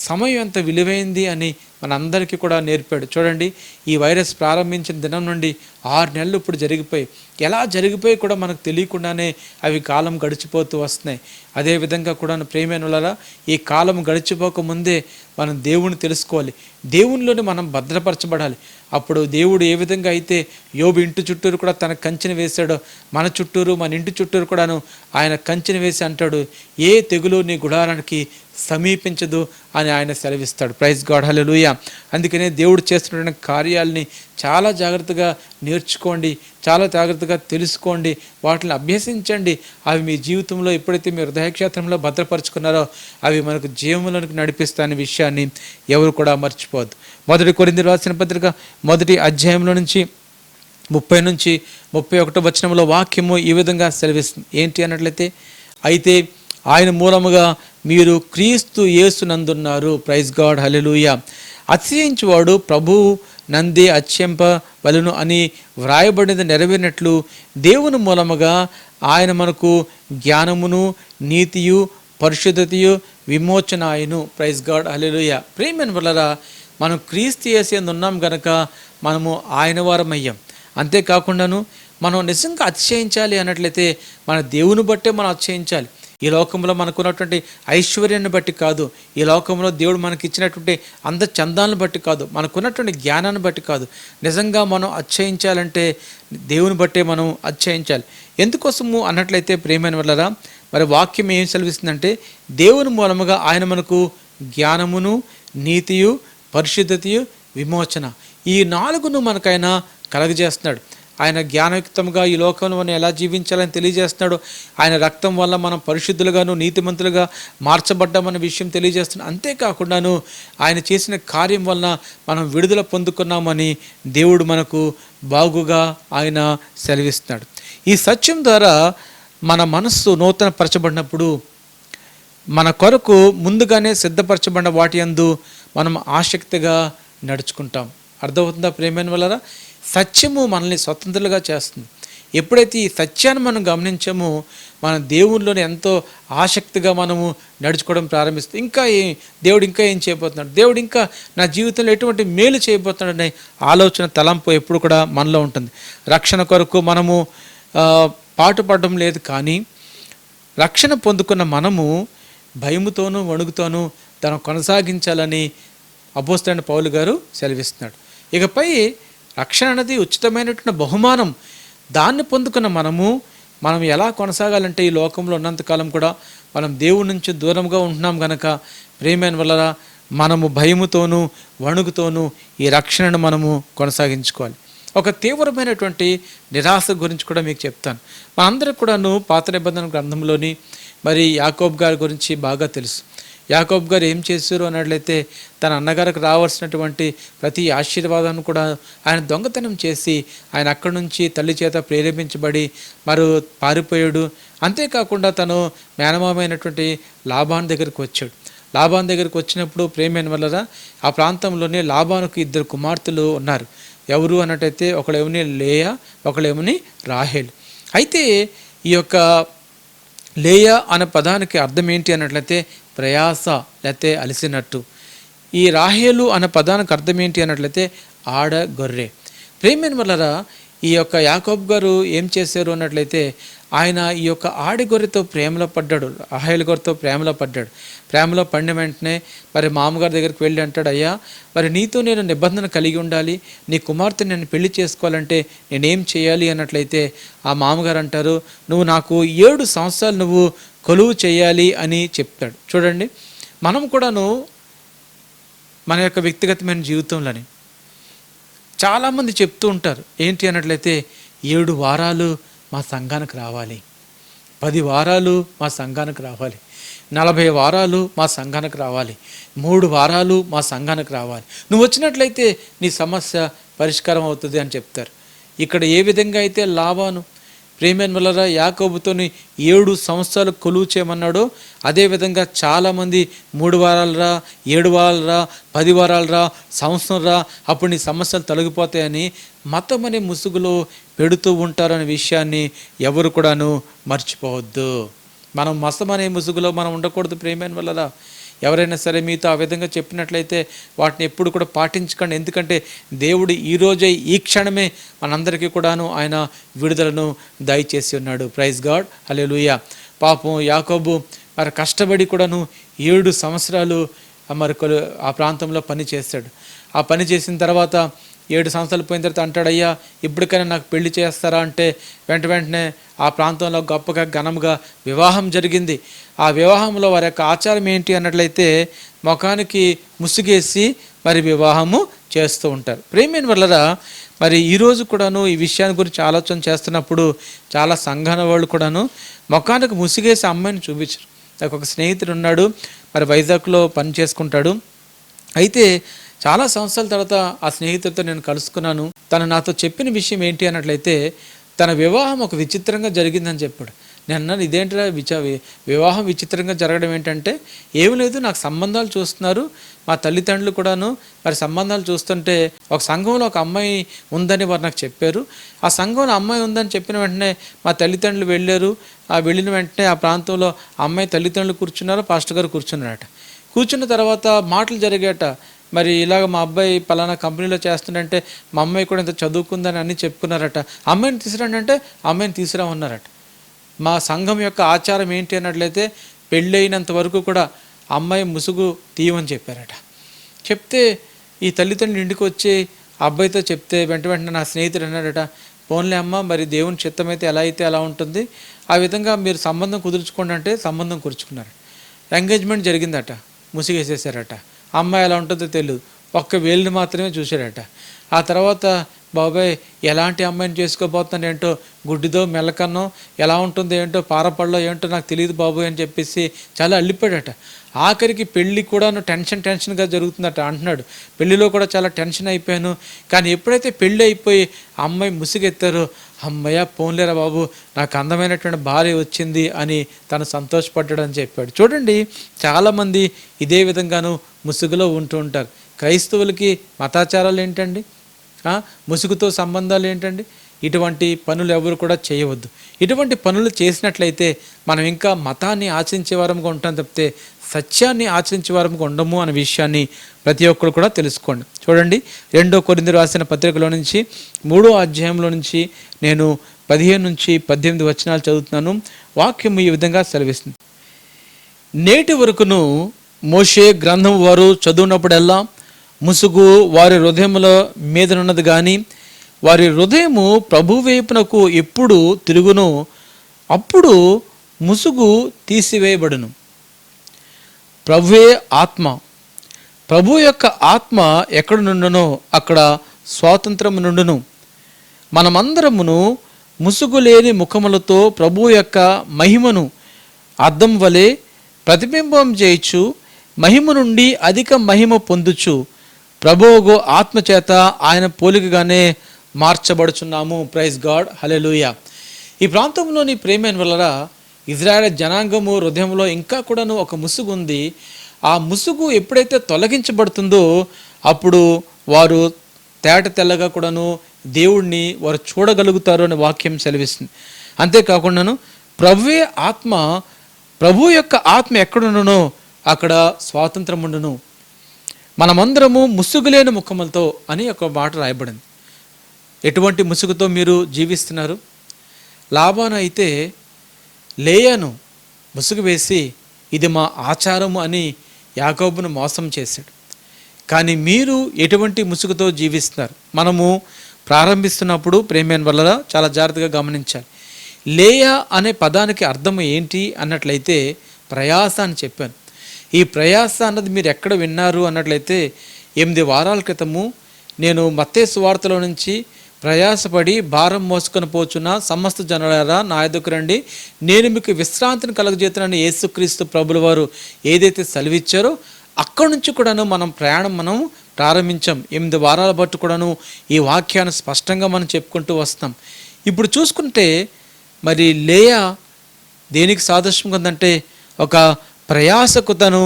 సమయం ఎంత విలువైంది అని మనందరికీ కూడా నేర్పాడు. చూడండి, ఈ వైరస్ ప్రారంభించిన దినం నుండి 6 నెలలు ఇప్పుడు జరిగిపోయి, ఎలా జరిగిపోయి కూడా మనకు తెలియకుండానే అవి కాలం గడిచిపోతూ వస్తున్నాయి. అదేవిధంగా కూడా ప్రేమైన వాళ్ళ ఈ కాలం గడిచిపోకముందే మనం దేవుని తెలుసుకోవాలి. దేవునిలోనే మనం భద్రపరచబడాలి. అప్పుడు దేవుడు ఏ విధంగా అయితే యోబు ఇంటి చుట్టూరు కూడా తన కంచెను వేశాడో, మన చుట్టూరు, మన ఇంటి చుట్టూరు కూడాను ఆయన కంచెను వేసి అంటాడు, ఏ తెగులు నీ గుడారానికి సమీపించదు అని ఆయన సెలవిస్తాడు. ప్రైజ్ గాడ్, హల్లెలూయా. అందుకనే దేవుడు చేస్తున్నటువంటి కార్యాలని చాలా జాగ్రత్తగా నేర్చుకోండి, చాలా జాగ్రత్తగా తెలుసుకోండి, వాటిని అభ్యసించండి. అవి మీ జీవితంలో ఎప్పుడైతే మీ హృదయక్షేత్రంలో భద్రపరుచుకున్నారో అవి మనకు జీవములోనికి నడిపిస్తాయనే విషయాన్ని ఎవరు కూడా మర్చిపోవద్దు. 1 కొరింథీయులకు రాసిన పత్రిక 1వ అధ్యాయంలో నుంచి 30 నుంచి 31 వాక్యము ఈ విధంగా సెలవిస్తుంది. ఏంటి అన్నట్లయితే, అయితే ఆయన మూలముగా మీరు క్రీస్తు యేసునందున్నారు. ప్రైజ్ గాడ్, హల్లెలూయా. అతిశయించువాడు ప్రభువు నందే అత్యంపవలెను అని వ్రాయబడినది నెరవేరినట్లు దేవుని మూలముగా ఆయన మనకు జ్ఞానమును, నీతియు, పరిశుద్ధతయు, విమోచన ఆయను. ప్రైజ్ గాడ్, హల్లెలూయా. ప్రియమైన వల్లరా, మనం క్రీస్తు యేసు యందు ఉన్నాం గనక మనము ఆయన వారమయ్యాం. అంతేకాకుండాను మనం నిజంగా అతిశయించాలి అన్నట్లయితే మన దేవుని బట్టే మనం అతిశయించాలి. ఈ లోకంలో మనకున్నటువంటి ఐశ్వర్యాన్ని బట్టి కాదు, ఈ లోకంలో దేవుడు మనకి ఇచ్చినటువంటి చందాలను బట్టి కాదు, మనకున్నటువంటి జ్ఞానాన్ని బట్టి కాదు. నిజంగా మనం అతిశయించాలంటే దేవుని బట్టే మనం అతిశయించాలి. ఎందుకోసము అన్నట్లయితే ప్రియమైన వల్లరా, మరి వాక్యం ఏం సెలవిస్తుందంటే దేవుని మూలముగా ఆయన మనకు జ్ఞానమును, నీతియు, పరిశుద్ధతయు, విమోచన, ఈ 4ను మనకైనా కలగజేస్తున్నాడు. ఆయన జ్ఞానయుక్తంగా ఈ లోకంలో మనం ఎలా జీవించాలని తెలియజేస్తున్నాడు. ఆయన రక్తం వల్ల మనం పరిశుద్ధులుగాను, నీతిమంతులుగా మార్చబడ్డామన్న విషయం తెలియజేస్తున్నాడు. అంతేకాకుండాను ఆయన చేసిన కార్యం వలన మనం విడుదల పొందుకున్నామని దేవుడు మనకు బాగుగా ఆయన సెలవిస్తున్నాడు. ఈ సత్యం ద్వారా మన మనస్సు నూతన పరచబడినప్పుడు మన కొరకు ముందుగానే సిద్ధపరచబడిన వాటి యందు మనం ఆసక్తిగా నడుచుకుంటాం. అర్థమవుతుందా ప్రేమైన వల్లరా? సత్యము మనల్ని స్వతంత్రులుగా చేస్తుంది. ఎప్పుడైతే ఈ సత్యాన్ని మనం గమనించామో మన దేవునిలోని ఎంతో ఆసక్తిగా మనము నడుచుకోవడం ప్రారంభిస్తాం. దేవుడు ఇంకా ఏం చేయబోతున్నాడు, దేవుడు ఇంకా నా జీవితంలో ఎటువంటి మేలు చేయబోతున్నాడు అనే ఆలోచన, తలంపు ఎప్పుడు కూడా మనలో ఉంటుంది. రక్షణ కొరకు మనము పాటుపడడం లేదు, కానీ రక్షణ పొందుకున్న మనము భయముతోనూ వణుకుతోనూ తను కొనసాగించాలని అపోస్తలుడైన పౌలు గారు సెలవిస్తున్నాడు. ఇకపై రక్షణ అనేది ఉచితమైనటువంటి బహుమానం. దాన్ని పొందుకున్న మనం ఎలా కొనసాగాలంటే ఈ లోకంలో ఉన్నంతకాలం కూడా మనం దేవుడి నుంచి దూరంగా ఉంటున్నాం కనుక ప్రియమైన వల్ల మనము భయముతోనూ వణుకుతోనూ ఈ రక్షణను మనము కొనసాగించుకోవాలి. ఒక తీవ్రమైనటువంటి నిరాశ గురించి కూడా మీకు చెప్తాను. మనందరికి కూడాను పాత నిబంధన గ్రంథంలోని మరి యాకోబు గారి గురించి బాగా తెలుసు. యాకోబు గారు ఏం చేశారు అన్నట్లయితే తన అన్నగారికి రావాల్సినటువంటి ప్రతి ఆశీర్వాదాన్ని కూడా ఆయన దొంగతనం చేసి ఆయన అక్కడి నుంచి తల్లి చేత ప్రేరేపించబడి పారిపోయాడు. అంతేకాకుండా తను మేనమామైనటువంటి లాబాను దగ్గరికి వచ్చాడు. లాబాను దగ్గరికి వచ్చినప్పుడు ప్రేమైన వల్ల ఆ ప్రాంతంలోనే లాబానుకు 2 కుమార్తెలు ఉన్నారు. ఎవరు అన్నట్టయితే ఒకళ్ళేమని లేయా, ఒకళ్ళేమని రాహేల్. అయితే ఈ యొక్క లేయా అనే పదానికి అర్థం ఏంటి అన్నట్లయితే ప్రయాస లేకపోతే అలసినట్టు. ఈ రాహేలు అనే పదానికి అర్థం ఏంటి అన్నట్లయితే ఆడ గొర్రె. ప్రేమైన వల్ల ఈ యొక్క యాకోబు గారు ఏం చేశారు అన్నట్లయితే ఆయన ఈ యొక్క ఆడి గొర్రెతో ప్రేమలో పడ్డాడు, రాహేలు గొర్రెతో ప్రేమలో పడ్డాడు. ప్రేమలో పడిన వెంటనే మరి మామగారి దగ్గరికి వెళ్ళి అంటాడు, అయ్యా మరి నీతో నేను నిబంధన కలిగి ఉండాలి, నీ కుమార్తెని నేను పెళ్లి చేసుకోవాలంటే నేనేం చేయాలి అన్నట్లయితే ఆ మామగారు అంటారు, నువ్వు నాకు 7 సంవత్సరాలు నువ్వు కొలువు చేయాలి అని చెప్తాడు. చూడండి, మనం కూడాను మన యొక్క వ్యక్తిగతమైన జీవితంలోని చాలామంది చెప్తూ ఉంటారు ఏంటి అన్నట్లయితే 7 వారాలు మా సంఘానికి రావాలి, 10 వారాలు మా సంఘానికి రావాలి, 40 వారాలు మా సంఘానికి రావాలి, 3 వారాలు మా సంఘానికి రావాలి, నువ్వు వచ్చినట్లయితే నీ సమస్య పరిష్కారం అవుతుంది అని చెప్తారు. ఇక్కడ ఏ విధంగా అయితే లాబాను ప్రేమైన వల్ల యాకోబుతోని 7 సంవత్సరాలు కొలువు చేయమన్నాడో అదేవిధంగా చాలామంది 3 వారాలు రా, 7 వారాలు రా, 10 వారాలు రా, సంవత్సరం రా, అప్పుడు నీ సమస్యలు తొలగిపోతాయని మతం అనే ముసుగులో పెడుతూ ఉంటారనే విషయాన్ని ఎవరు కూడాను మర్చిపోవద్దు. మనం మతం అనే ముసుగులో మనం ఉండకూడదు. ప్రేమైన వల్ల ఎవరైనా సరే మీతో ఆ విధంగా చెప్పినట్లయితే వాటిని ఎప్పుడు కూడా పాటించకండి. ఎందుకంటే దేవుడు ఈరోజే ఈ క్షణమే మనందరికీ కూడాను ఆయన విడుదలను దయచేసి ఉన్నాడు. ప్రైజ్ గాడ్, హల్లెలూయా. పాపం యాకోబు మరి కష్టపడి కూడాను 7 సంవత్సరాలు మరి ఆ ప్రాంతంలో పని చేశాడు. ఆ పని చేసిన తర్వాత 7 సంవత్సరాలు పోయిన తర్వాత అంటాడు, అయ్యా ఇప్పటికైనా నాకు పెళ్లి చేస్తారా అంటే వెంటనే ఆ ప్రాంతంలో గొప్పగా ఘనంగా వివాహం జరిగింది. ఆ వివాహంలో వారి యొక్క ఆచారం ఏంటి అన్నట్లయితే ముఖానికి ముసుగేసి మరి వివాహము చేస్తూ ఉంటారు. ప్రేమైన వల్ల మరి ఈరోజు కూడాను ఈ విషయాన్ని గురించి ఆలోచన చేస్తున్నప్పుడు చాలా సంఘాల వాళ్ళు కూడాను ముఖానికి ముసుగేసి అమ్మాయిని చూపించరు. నాకు ఒక స్నేహితుడు ఉన్నాడు, మరి వైజాగ్లో పని చేసుకుంటాడు. అయితే చాలా సంవత్సరాల తర్వాత ఆ స్నేహితుడితో నేను కలుసుకున్నాను. తను నాతో చెప్పిన విషయం ఏంటి అన్నట్లయితే తన వివాహం ఒక విచిత్రంగా జరిగిందని చెప్పాడు. నేను అన్నాను, ఇదేంటిరా వివాహం విచిత్రంగా జరగడం ఏంటంటే ఏమి లేదు, నాకు సంబంధాలు చూస్తున్నారు, మా తల్లిదండ్రులు కూడాను మరి సంబంధాలు చూస్తుంటే ఒక సంఘంలో ఒక అమ్మాయి ఉందని వారు నాకు చెప్పారు. ఆ సంఘంలో అమ్మాయి ఉందని చెప్పిన వెంటనే మా తల్లిదండ్రులు వెళ్ళారు. ఆ వెళ్ళిన వెంటనే ఆ ప్రాంతంలో అమ్మాయి తల్లిదండ్రులు కూర్చున్నారు, పాస్టర్ గారు కూర్చున్నారట. కూర్చున్న తర్వాత మాటలు జరిగాట. మరి ఇలాగ మా అబ్బాయి పలానా కంపెనీలో చేస్తుందంటే మా అమ్మాయి కూడా ఇంత చదువుకుందని అన్నీ చెప్పుకున్నారట. అమ్మాయిని తీసుకురండి అంటే అమ్మాయిని తీసుకురామన్నారట. మా సంఘం యొక్క ఆచారం ఏంటి అన్నట్లయితే పెళ్ళైనంత వరకు కూడా అమ్మాయి ముసుగు తీయమని చెప్పారట. చెప్తే ఈ తల్లిదండ్రులు ఇంటికి వచ్చి అబ్బాయితో చెప్తే వెంటనే నా స్నేహితుడు అన్నాడట, పోన్లే అమ్మ, మరి దేవుని చిత్తమైతే ఎలా అయితే అలా ఉంటుంది, ఆ విధంగా మీరు సంబంధం కుదుర్చుకోండి అంటే సంబంధం కుదుర్చుకున్నారు. ఎంగేజ్మెంట్ జరిగిందట, ముసుగేసేసారట. అమ్మాయి ఎలా ఉంటుందో తెలియదు, ఒక్క వేలుని మాత్రమే చూశాడట. ఆ తర్వాత బాబాయ్ ఎలాంటి అమ్మాయిని చేసుకోబోతున్నాను ఏంటో, గుడ్డిదో మెల్లకన్నో ఎలా ఉంటుందో ఏంటో, పారపళ్ళో ఏంటో నాకు తెలియదు బాబోయ్ అని చెప్పేసి చాలా అల్లిపోయాడట. ఆఖరికి పెళ్ళి కూడా టెన్షన్గా జరుగుతుందట అంటున్నాడు. పెళ్ళిలో కూడా చాలా టెన్షన్ అయిపోయాను, కానీ ఎప్పుడైతే పెళ్ళి అయిపోయి అమ్మాయి ముసుగెత్తారో అమ్మయ్య పోన్లేరా బాబు నాకు అందమైనటువంటి భార్య వచ్చింది అని తను సంతోషపడ్డాడని చెప్పాడు. చూడండి, చాలామంది ఇదే విధంగాను ముసుగులో ఉంటూ ఉంటారు. క్రైస్తవులకి మతాచారాలు ఏంటండి, ముసుగుతో సంబంధాలు ఏంటండి? ఇటువంటి పనులు ఎవరు కూడా చేయవద్దు. ఇటువంటి పనులు చేసినట్లయితే మనం ఇంకా మతాన్ని ఆచరించే వారంగా ఉంటాం తప్పితే సత్యాన్ని ఆచరించే వారంగా ఉండము అనే విషయాన్ని ప్రతి ఒక్కరు కూడా తెలుసుకోండి. చూడండి, 2 కొరింథీయులకు రాసిన పత్రికలో నుంచి 3వ అధ్యాయంలో నుంచి నేను 15 నుంచి 18 వచనాలు చదువుతున్నాను. వాక్యం ఈ విధంగా సెలవిస్తుంది. నేటి వరకును మోషే గ్రంథం వారు చదువునప్పుడల్లా ముసుగు వారి హృదయముల మీదనున్నది కానీ వారి హృదయము ప్రభు వైపునకు ఎప్పుడు తిరుగును అప్పుడు ముసుగు తీసివేయబడును. ప్రభువే ఆత్మ. ప్రభు యొక్క ఆత్మ ఎక్కడ నుండునో అక్కడ స్వాతంత్రము నుండును. మనమందరమును ముసుగు లేని ముఖములతో ప్రభు యొక్క మహిమను అద్దం వలె ప్రతిబింబం చేయుచు మహిమ నుండి అధిక మహిమ పొందుచు ప్రభువు ఆత్మ చేత ఆయన పోలికగానే మార్చబడుచున్నాము. ప్రైజ్ గాడ్, హల్లెలూయా. ఈ ప్రాంతంలోని ప్రేమైన వలన ఇజ్రాయేల్ జనాంగము హృదయంలో ఇంకా కూడాను ఒక ముసుగు ఉంది. ఆ ముసుగు ఎప్పుడైతే తొలగించబడుతుందో అప్పుడు వారు తేట తెల్లగా కూడాను దేవుణ్ణి వారు చూడగలుగుతారు అనే వాక్యం సెలవిస్తుంది. అంతేకాకుండాను ప్రభువే ఆత్మ, ప్రభు యొక్క ఆత్మ ఎక్కడుండునో అక్కడ స్వాతంత్రం ఉండును. మనమందరము ముసుగులేని ముఖములతో అని ఒక మాట రాయబడింది. ఎటువంటి ముసుగుతో మీరు జీవిస్తున్నారు? లాబాను అయితే లేయాను ముసుగు వేసి ఇది మా ఆచారము అని యాకోబును మోసం చేశాడు. కానీ మీరు ఎటువంటి ముసుగుతో జీవిస్తున్నారు? మనము ప్రారంభిస్తున్నప్పుడు ప్రేమైన వల్ల చాలా జాగ్రత్తగా గమనించాలి. లేయా అనే పదానికి అర్థం ఏంటి అన్నట్లయితే ప్రయాస అని చెప్పాను. ఈ ప్రయాస అన్నది మీరు ఎక్కడ విన్నారు అన్నట్లయితే 8 వారాల క్రితము నేను మత్తయి సువార్తలో నుంచి ప్రయాసపడి భారం మోసుకొని పోచున్న సమస్త జనులారా నా యొద్దకు రండి, నేను మీకు విశ్రాంతిని కలుగజేస్తున్నానని యేసుక్రీస్తు ప్రభుల వారు ఏదైతే సెలవిచ్చారో అక్కడి నుంచి కూడాను మనం ప్రయాణం ప్రారంభించాం. 8 వారాల బట్టి కూడాను ఈ వాక్యాన్ని స్పష్టంగా మనం చెప్పుకుంటూ వస్తాం. ఇప్పుడు చూసుకుంటే మరి లేయా దేనికి సాదృశ్యంగా ఉందంటే ఒక ప్రయాసకు తను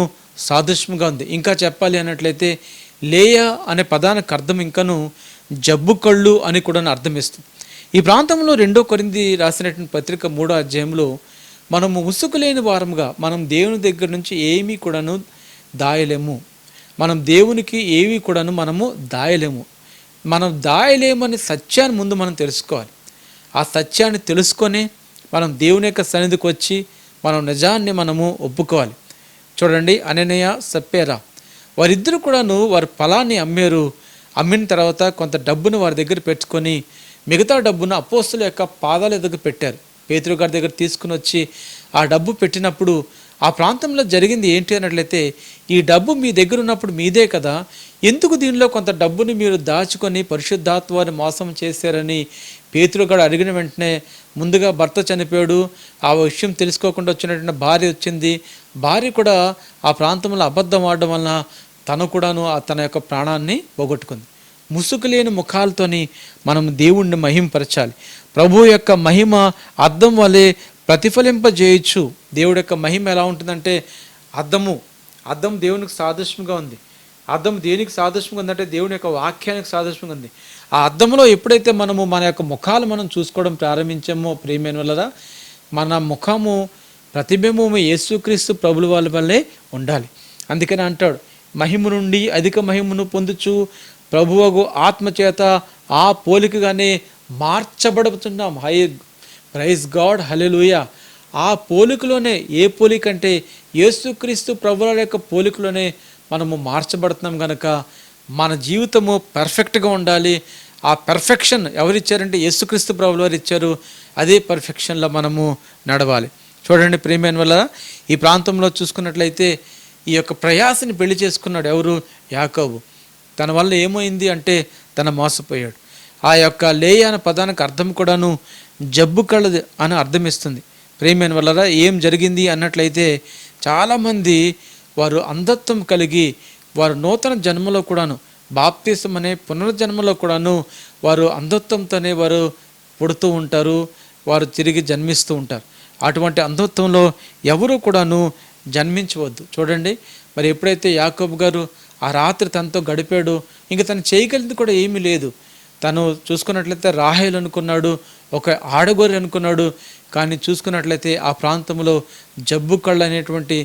సాదృశ్యంగా ఉంది. ఇంకా చెప్పాలి అన్నట్లయితే లేయా అనే పదానికి అర్థం ఇంకను జబ్బు కళ్ళు అని కూడా అర్థం ఇస్తుంది. ఈ ప్రాంతంలో 2 కొరింథీ రాసినటువంటి పత్రిక 3వ అధ్యాయంలో మనము ముసుగు లేని వారముగా మనం దేవుని దగ్గర నుంచి ఏమీ కూడాను దాయలేము. మనం దేవునికి ఏవి కూడాను మనము దాయలేము. మనం దాయలేమని సత్యాన్ని ముందు మనం తెలుసుకోవాలి. ఆ సత్యాన్ని తెలుసుకొని మనం దేవుని యొక్క సన్నిధికి వచ్చి మనం నిజాన్ని మనము ఒప్పుకోవాలి. చూడండి, అననీయ సప్పేరా వారిద్దరు కూడాను వారి పొలాన్ని అమ్మారు. అమ్మిన తర్వాత కొంత డబ్బును వారి దగ్గర పెట్టుకొని మిగతా డబ్బును అపోస్తుల యొక్క పాదాల దగ్గర పెట్టారు. పేతురు గారి దగ్గర తీసుకుని వచ్చి ఆ డబ్బు పెట్టినప్పుడు ఆ ప్రాంతంలో జరిగింది ఏంటి అన్నట్లయితే, ఈ డబ్బు మీ దగ్గర ఉన్నప్పుడు మీదే కదా, ఎందుకు దీనిలో కొంత డబ్బుని మీరు దాచుకొని పరిశుద్ధాత్మని మోసం చేశారని పేతురు గారు అడిగిన వెంటనే ముందుగా భర్త చనిపోయాడు. ఆ విషయం తెలుసుకోకుండా వచ్చినటువంటి భార్య వచ్చింది. భార్య కూడా ఆ ప్రాంతంలో అబద్ధం ఆడడం వలన తను కూడాను తన యొక్క ప్రాణాన్ని పోగొట్టుకుంది. ముసుగు లేని ముఖాలతోని మనం దేవుణ్ణి మహింపరచాలి. ప్రభు యొక్క మహిమ అద్దం వలె ప్రతిఫలింపజేయచ్చు. దేవుడి యొక్క మహిమ ఎలా ఉంటుందంటే అద్దం దేవునికి సాదృశ్యంగా ఉంది. అద్దం దేనికి సాదృశ్యంగా ఉందంటే దేవుని యొక్క వాక్యానికి సాదృశ్యంగా ఉంది. ఆ అద్దంలో ఎప్పుడైతే మనము మన యొక్క ముఖాలు మనం చూసుకోవడం ప్రారంభించామో ప్రియమైన వల్ల మన ముఖము ప్రతిబింబము యేసుక్రీస్తు ప్రభుల వాళ్ళ వల్లే ఉండాలి. అందుకని అంటాడు, మహిమ నుండి అధిక మహిమను పొందుచు ప్రభువగు ఆత్మచేత ఆ పోలికగానే మార్చబడుతున్నాం. హై ప్రైజ్ గాడ్, హల్లెలూయా. ఆ పోలికలోనే, ఏ పోలిక అంటే యేసుక్రీస్తు ప్రభుల యొక్క పోలికలోనే మనము మార్చబడుతున్నాం కనుక మన జీవితము పర్ఫెక్ట్గా ఉండాలి. ఆ పర్ఫెక్షన్ ఎవరిచ్చారంటే యేసుక్రీస్తు ప్రభుల వారు ఇచ్చారు. అదే పర్ఫెక్షన్లో మనము నడవాలి. చూడండి ప్రియమైన వల్ల ఈ ప్రాంతంలో చూసుకున్నట్లయితే ఈ యొక్క ప్రయాసని పెళ్లి చేసుకున్నాడు ఎవరు? యాకోబు. తన వల్ల ఏమైంది అంటే తన మోసపోయాడు. ఆ యొక్క లేయ అనే పదానికి అర్థం కూడాను జబ్బు కళ్ళది అని అర్థం ఇస్తుంది. ప్రియమైన వల్ల ఏం జరిగింది అన్నట్లయితే చాలామంది వారు అంధత్వం కలిగి వారు నూతన జన్మలో కూడాను బాప్తిసం అనే పునర్జన్మలో కూడాను వారు అంధత్వంతోనే వారు పుడుతూ ఉంటారు, వారు తిరిగి జన్మిస్తూ ఉంటారు. అటువంటి అంధత్వంలో ఎవరు కూడాను జన్మించవద్దు. చూడండి, మరి ఎప్పుడైతే యాకోబు గారు ఆ రాత్రి తనతో గడిపాడో ఇంక తను చేయగలిగింది కూడా ఏమీ లేదు. తను చూసుకున్నట్లయితే రాహేలు అనుకున్నాడు, ఒక ఆడగొర్రె అనుకున్నాడు. కానీ చూసుకున్నట్లయితే ఆ ప్రాంతంలో జబ్బు కళ్ళు అనేటువంటి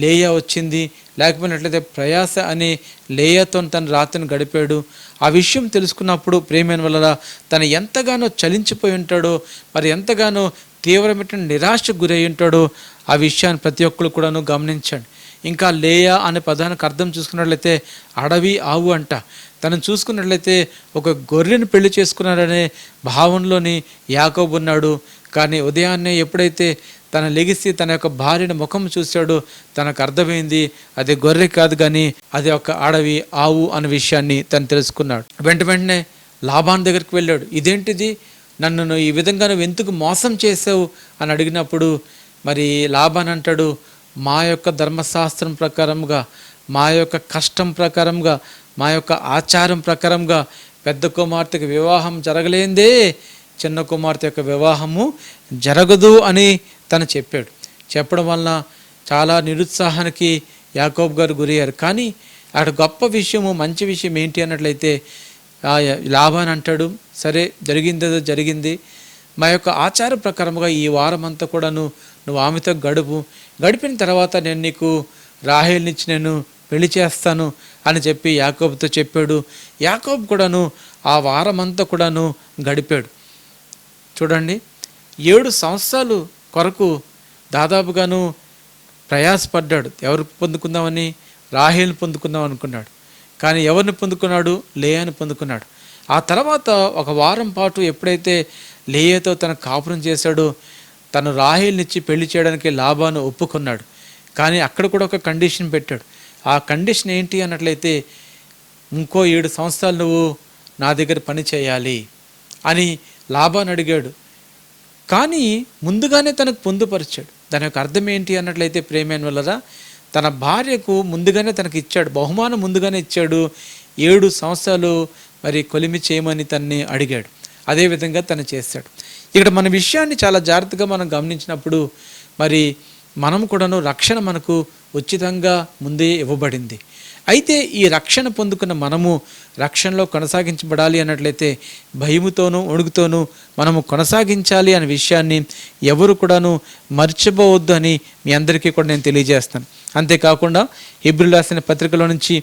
లేయా వచ్చింది. లేకపోయినట్లయితే ప్రయాస అనే లేయాతో తను రాత్రిని గడిపాడు. ఆ విషయం తెలుసుకున్నప్పుడు ప్రేమైన వల్ల తను ఎంతగానో చలించిపోయి ఉంటాడో, మరి ఎంతగానో తీవ్రమైన నిరాశకు గురై ఉంటాడో ఆ విషయాన్ని ప్రతి ఒక్కరు కూడాను గమనించండి. ఇంకా లేయా అనే పదానికి అర్థం చూసుకున్నట్లయితే అడవి ఆవు అంట. తనను చూసుకున్నట్లయితే ఒక గొర్రెను పెళ్లి చేసుకున్నాడనే భావనలోని యాకోబు ఉన్నాడు. కానీ ఉదయాన్నే ఎప్పుడైతే తన లెగిసి తన యొక్క భార్యని ముఖం చూశాడో తనకు అర్థమైంది అది గొర్రె కాదు కానీ అది ఒక అడవి ఆవు అనే విషయాన్ని తను తెలుసుకున్నాడు. వెంటనే లాబాను దగ్గరికి వెళ్ళాడు. ఇదేంటిది, నన్ను ఈ విధంగా నువ్వు ఎందుకు మోసం చేసావు అని అడిగినప్పుడు మరి లాబాను అంటాడు, మా యొక్క ధర్మశాస్త్రం ప్రకారంగా, మా యొక్క కష్టం ప్రకారంగా, మా యొక్క ఆచారం ప్రకారంగా పెద్ద కుమార్తెకి వివాహం జరగలేందే చిన్న కుమార్తె యొక్క వివాహము జరగదు అని తను చెప్పాడు. చెప్పడం వలన చాలా నిరుత్సాహానికి యాకోబు గారు గురయ్యారు. కానీ అక్కడ గొప్ప విషయము, మంచి విషయం ఏంటి అన్నట్లయితే లాబాను అంటాడు, సరే జరిగిందేదో జరిగింది, మా యొక్క ఆచార ప్రకారంగా ఈ వారం అంతా కూడాను నువ్వు ఆమెతో గడిపిన తర్వాత నేను నీకు రాహేలునిచ్చి నేను పెళ్లి చేస్తాను అని చెప్పి యాకోబుతో చెప్పాడు. యాకోబు కూడాను ఆ వారం అంతా కూడాను గడిపాడు. చూడండి, 7 సంవత్సరాలు కొరకు దాదాపుగాను ప్రయాసపడ్డాడు. ఎవరు పొందుకుందామని? రాహేలుని పొందుకుందాం అనుకున్నాడు. కానీ ఎవరిని పొందుకున్నాడు? లేయాని పొందుకున్నాడు. ఆ తర్వాత ఒక వారం పాటు ఎప్పుడైతే లేయాతో తన కాపురం చేశాడో తను రాహేలునిచ్చి పెళ్లి చేయడానికి లాబాను ఒప్పుకున్నాడు. కానీ అక్కడ కూడా ఒక కండిషన్ పెట్టాడు. ఆ కండిషన్ ఏంటి అన్నట్లయితే ఇంకో 7 సంవత్సరాలు నువ్వు నా దగ్గర పని చేయాలి అని లాబాను అడిగాడు. కానీ ముందుగానే తనకు పొందుపరిచాడు. దాని యొక్క అర్థం ఏంటి అన్నట్లయితే ప్రేమైన వల్లరా తన భార్యకు ముందుగానే తనకి ఇచ్చాడు, బహుమానం ముందుగానే ఇచ్చాడు. 7 సంవత్సరాలు మరి కొలిమి చేయమని తన్ని అడిగాడు. అదేవిధంగా తను చేశాడు. ఇక్కడ మన విషయాన్ని చాలా జాగ్రత్తగా మనం గమనించినప్పుడు మరి మనం కూడాను రక్షణ మనకు ఉచితంగా ముందే ఇవ్వబడింది. అయితే ఈ రక్షణ పొందుకున్న మనము రక్షణలో కొనసాగించబడాలి అన్నట్లయితే భయముతోనూ వణుకుతోనూ మనము కొనసాగించాలి అనే విషయాన్ని ఎవరు కూడాను మర్చిపోవద్దు అని మీ అందరికీ కూడా నేను తెలియజేస్తాను. అంతేకాకుండా హెబ్రీయులకు రాసిన పత్రికలో నుంచి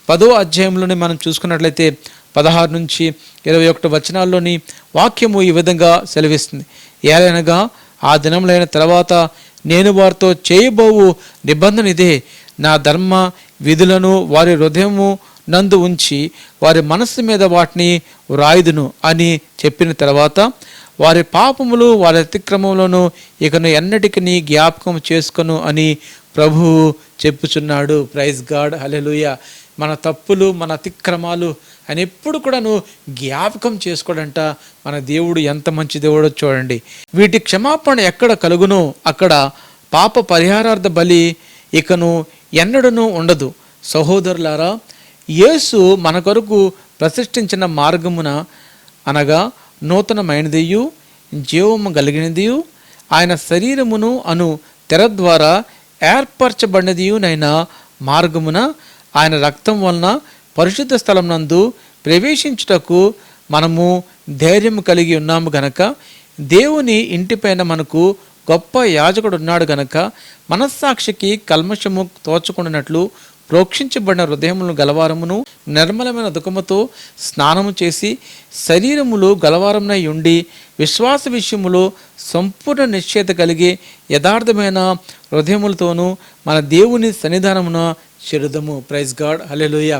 10వ అధ్యాయంలోనే మనం చూసుకున్నట్లయితే 16 నుంచి 21 వచనాల్లోని వాక్యము ఈ విధంగా సెలవిస్తుంది. ఏలనగా ఆ దినములైన తర్వాత నేను వారితో చేయబోవు నిబంధన ఇదే, నా ధర్మ విధులను వారి హృదయము నందు ఉంచి వారి మనస్సు మీద వాటిని వ్రాయుదును అని చెప్పిన తర్వాత వారి పాపములు వారి అతిక్రమములను ఇకను ఎన్నటికి జ్ఞాపకం చేసుకొను అని ప్రభువు చెప్పుచున్నాడు. ప్రైజ్ గాడ్, హల్లెలూయా. మన తప్పులు మన అతిక్రమాలు అని ఎప్పుడు కూడా నువ్వు జ్ఞాపకం చేసుకోడంట. మన దేవుడు ఎంత మంచి దేవుడో చూడండి. వీటి క్షమాపణ ఎక్కడ కలుగునో అక్కడ పాప పరిహారార్థ బలి ఇకను ఎన్నడూ ఉండదు. సహోదరులారా, యేసు మన కొరకు ప్రతిష్ఠించిన మార్గమున అనగా నూతనమైనదియు జీవము కలిగినదియు ఆయన శరీరమును అను తెర ద్వారా ఏర్పరచబడినదియునైన మార్గమున ఆయన రక్తం వలన పరిశుద్ధ స్థలం నందు ప్రవేశించుటకు మనము ధైర్యం కలిగి ఉన్నాము గనక, దేవుని ఇంటిపైన మనకు గొప్ప యాజకుడు ఉన్నాడు గనక మనస్సాక్షికి కల్మషము తోచకుండానట్లు ప్రోక్షించబడిన హృదయములను గలవారమును నిర్మలమైన దుఃఖముతో స్నానము చేసి శరీరములు గలవారమునై ఉండి విశ్వాస విషయములో సంపూర్ణ నిశ్చయత కలిగి యథార్థమైన హృదయములతోనూ మన దేవుని సన్నిధానమున చేరుదము. ప్రైజ్ గాడ్, హల్లెలూయా.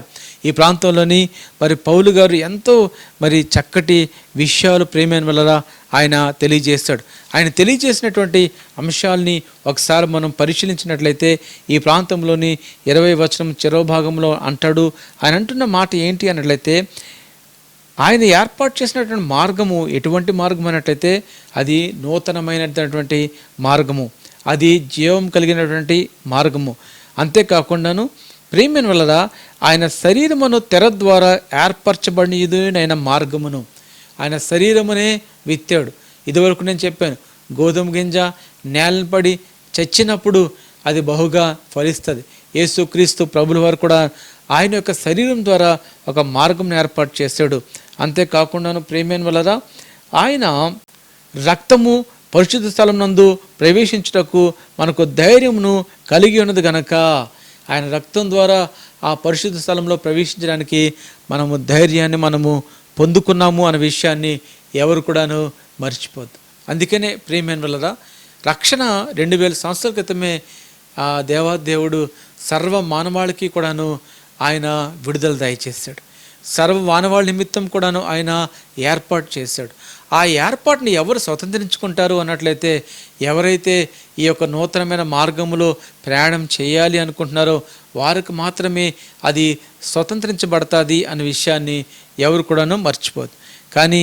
ఈ ప్రాంతంలోని మరి పౌలు గారు ఎంతో మరి చక్కటి విషయాలు ప్రేమైన వల్ల ఆయన తెలియజేస్తాడు. ఆయన తెలియజేసినటువంటి అంశాలని ఒకసారి మనం పరిశీలించినట్లయితే ఈ ప్రాంతంలోని 20వ వచనం చెరవ భాగంలో అంటాడు. ఆయన అంటున్న మాట ఏంటి అన్నట్లయితే ఆయన ఏర్పాటు చేసినటువంటి మార్గము ఎటువంటి మార్గం అన్నట్లయితే అది నూతనమైనటువంటి మార్గము, అది జీవం కలిగినటువంటి మార్గము. అంతేకాకుండాను ప్రేమైన వల్ల ఆయన శరీరమును తెర ద్వారా ఏర్పరచబడిన మార్గమును ఆయన శరీరమునే విత్తాడు. ఇదివరకు నేను చెప్పాను, గోధుమ గింజ నేలను పడి చచ్చినప్పుడు అది బహుగా ఫలిస్తుంది. యేసుక్రీస్తు ప్రభుల వారు కూడా ఆయన యొక్క శరీరం ద్వారా ఒక మార్గం ఏర్పాటు చేశాడు. అంతేకాకుండాను ప్రేమైన వల్ల ఆయన రక్తము పరిశుద్ధ స్థలం నందు ప్రవేశించుటకు మనకు ధైర్యమును కలిగి ఉన్నది గనక ఆయన రక్తం ద్వారా ఆ పరిశుద్ధ స్థలంలో ప్రవేశించడానికి మనము ధైర్యాన్ని మనము పొందుకున్నాము అనే విషయాన్ని ఎవరు కూడాను మర్చిపోద్దు. అందుకనే ప్రియమైన వాళ్ళరా, రక్షణ 2000 సంవత్సరాల క్రితమే ఆ దేవాదేవుడు సర్వ మానవాళికి కూడాను ఆయన విడుదల దయచేశాడు. సర్వ మానవాళి నిమిత్తం కూడాను ఆయన ఏర్పాటు చేశాడు. ఆ ఏర్పాటుని ఎవరు స్వతంత్రించుకుంటారు అన్నట్లయితే, ఎవరైతే ఈ యొక్క నూతనమైన మార్గంలో ప్రయాణం చేయాలి అనుకుంటున్నారో వారికి మాత్రమే అది స్వతంత్రించబడుతుంది అనే విషయాన్ని ఎవరు కూడాను మర్చిపోదు. కానీ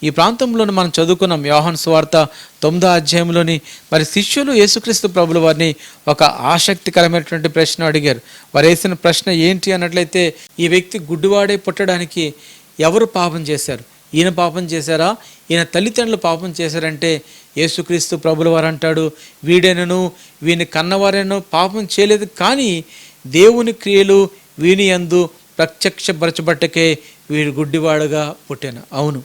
ఈ ప్రాంతంలోని మనం చదువుకున్నాం యోహాను సువార్త 9వ అధ్యాయంలోని మరి శిష్యులు యేసుక్రీస్తు ప్రభుల వారిని ఒక ఆసక్తికరమైనటువంటి ప్రశ్న అడిగారు. వారు వేసిన ప్రశ్న ఏంటి అన్నట్లయితే, ఈ వ్యక్తి గుడ్డివాడే పుట్టడానికి ఎవరు పాపం చేశారు? ఈయన పాపం చేశారా, ఈయన తల్లిదండ్రులు పాపం చేశారంటే యేసుక్రీస్తు ప్రభుల వారు అంటాడు, వీడైనను వీని కన్నవారైనను పాపం చేయలేదు, కానీ దేవుని క్రియలు వీని యందు ప్రత్యక్షపరచబట్టకే వీడు గుడ్డివాడుగా పుట్టాను. అవును,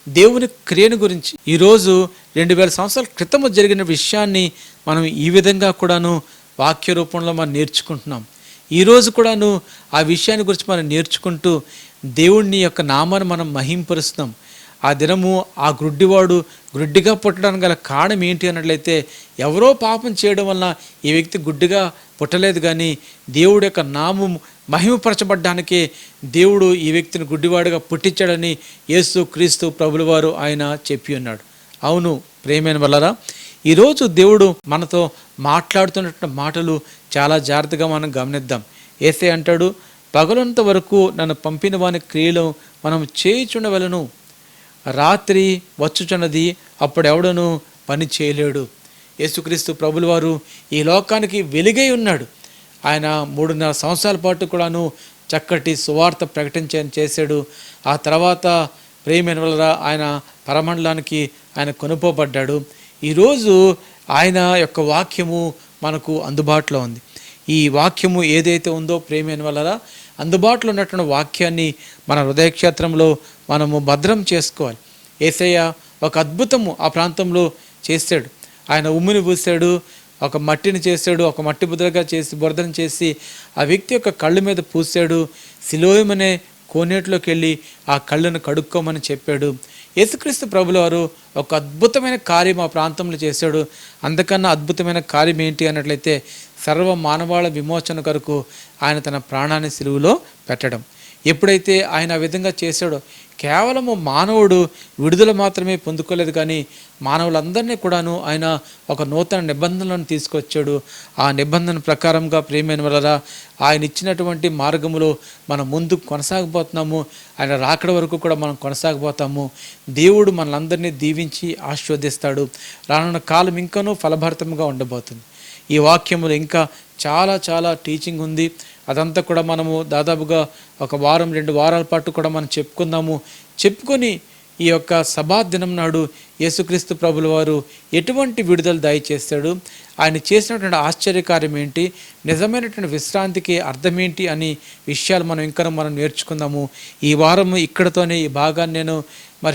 దేవుని క్రియను గురించి ఈరోజు 2000 సంవత్సరాల క్రితము జరిగిన విషయాన్ని మనం ఈ విధంగా కూడాను వాక్య రూపంలో మనం నేర్చుకుంటున్నాం. ఈరోజు కూడాను ఆ విషయాన్ని గురించి మనం నేర్చుకుంటూ దేవుని యొక్క నామాన్ని మనం మహింపరుస్తున్నాం. ఆ దినము ఆ గుడ్డివాడు గుడ్డిగా పుట్టడానికి గల కారణం ఏంటి అన్నట్లయితే, ఎవరో పాపం చేయడం వలన ఈ వ్యక్తి గుడ్డిగా పుట్టలేదు, కానీ దేవుడి యొక్క నామం మహిమపరచబడ్డానికే దేవుడు ఈ వ్యక్తిని గుడ్డివాడుగా పుట్టించాడని యేసు క్రీస్తు ప్రభుల వారు ఆయన చెప్పి ఉన్నాడు. అవును ప్రియమైన వాళ్ళరా, ఈరోజు దేవుడు మనతో మాట్లాడుతున్నటువంటి మాటలు చాలా జాగ్రత్తగా మనం గమనిద్దాం. యేసే అంటాడు, పగలంత వరకు నన్ను పంపిన వాని క్రియలు మనం చేయుచుండవలను, రాత్రి వచ్చుచున్నది అప్పుడెవడను పని చేయలేడు. యేసుక్రీస్తు ప్రభుల వారు ఈ లోకానికి వెలుగై ఉన్నాడు. ఆయన 3.5 సంవత్సరాల పాటు కూడాను చక్కటి సువార్త చేశాడు. ఆ తర్వాత ప్రియమైన వాళ్ళరా ఆయన పరమండలానికి ఆయన కొనుపోబడ్డాడు. ఈరోజు ఆయన యొక్క వాక్యము మనకు అందుబాటులో ఉంది. ఈ వాక్యము ఏదైతే ఉందో ప్రియమైన వాళ్ళరా, అందుబాటులో ఉన్నటువంటి వాక్యాన్ని మన హృదయక్షేత్రంలో మనము భద్రం చేసుకోవాలి. యేసయ్య ఒక అద్భుతము ఆ ప్రాంతంలో చేశాడు. ఆయన ఉమ్మిని పూసాడు, ఒక మట్టిని చేశాడు, ఒక మట్టి బురదను చేసి ఆ వ్యక్తి యొక్క కళ్ళ మీద పూసాడు. సిలోయమనే కోనేటిలోకి వెళ్ళి ఆ కళ్ళను కడుక్కోమని చెప్పాడు. యేసుక్రీస్తు ప్రభుల వారు ఒక అద్భుతమైన కార్యం ఆ ప్రాంతంలో చేశాడు. అందుకన్నా అద్భుతమైన కార్యం ఏంటి అన్నట్లయితే, సర్వ మానవాళ విమోచన కొరకు ఆయన తన ప్రాణాన్ని సిలువలో పెట్టడం. ఎప్పుడైతే ఆయన ఆ విధంగా చేశాడో, కేవలము మానవుడు విడుదల మాత్రమే పొందుకోలేదు, కానీ మానవులందరినీ కూడాను ఆయన ఒక నూతన నిబంధనలను తీసుకొచ్చాడు. ఆ నిబంధన ప్రకారంగా ప్రియమైన వలన ఆయన ఇచ్చినటువంటి మార్గములో మనం ముందుకు కొనసాగిపోతున్నాము. ఆయన రాకడ వరకు కూడా మనం కొనసాగిపోతాము. దేవుడు మనలందరినీ దీవించి ఆశీర్వదిస్తాడు. రానున్న కాలం ఇంకనూ ఫలభరితంగా ఉండబోతుంది. ఈ వాక్యములు ఇంకా చాలా చాలా టీచింగ్ ఉంది. అదంతా కూడా మనము దాదాపుగా 1 వారం 2 వారాల పాటు కూడా మనం చెప్పుకొని ఈ యొక్క సభా దినం నాడు యేసుక్రీస్తు ప్రభుల వారు ఎటువంటి విడుదల దయచేస్తాడు, ఆయన చేసినటువంటి ఆశ్చర్యకార్యం ఏంటి, నిజమైనటువంటి విశ్రాంతికి అర్థం ఏంటి అని విషయాలు మనం నేర్చుకుందాము. ఈ వారం ఇక్కడతోనే ఈ భాగాన్ని నేను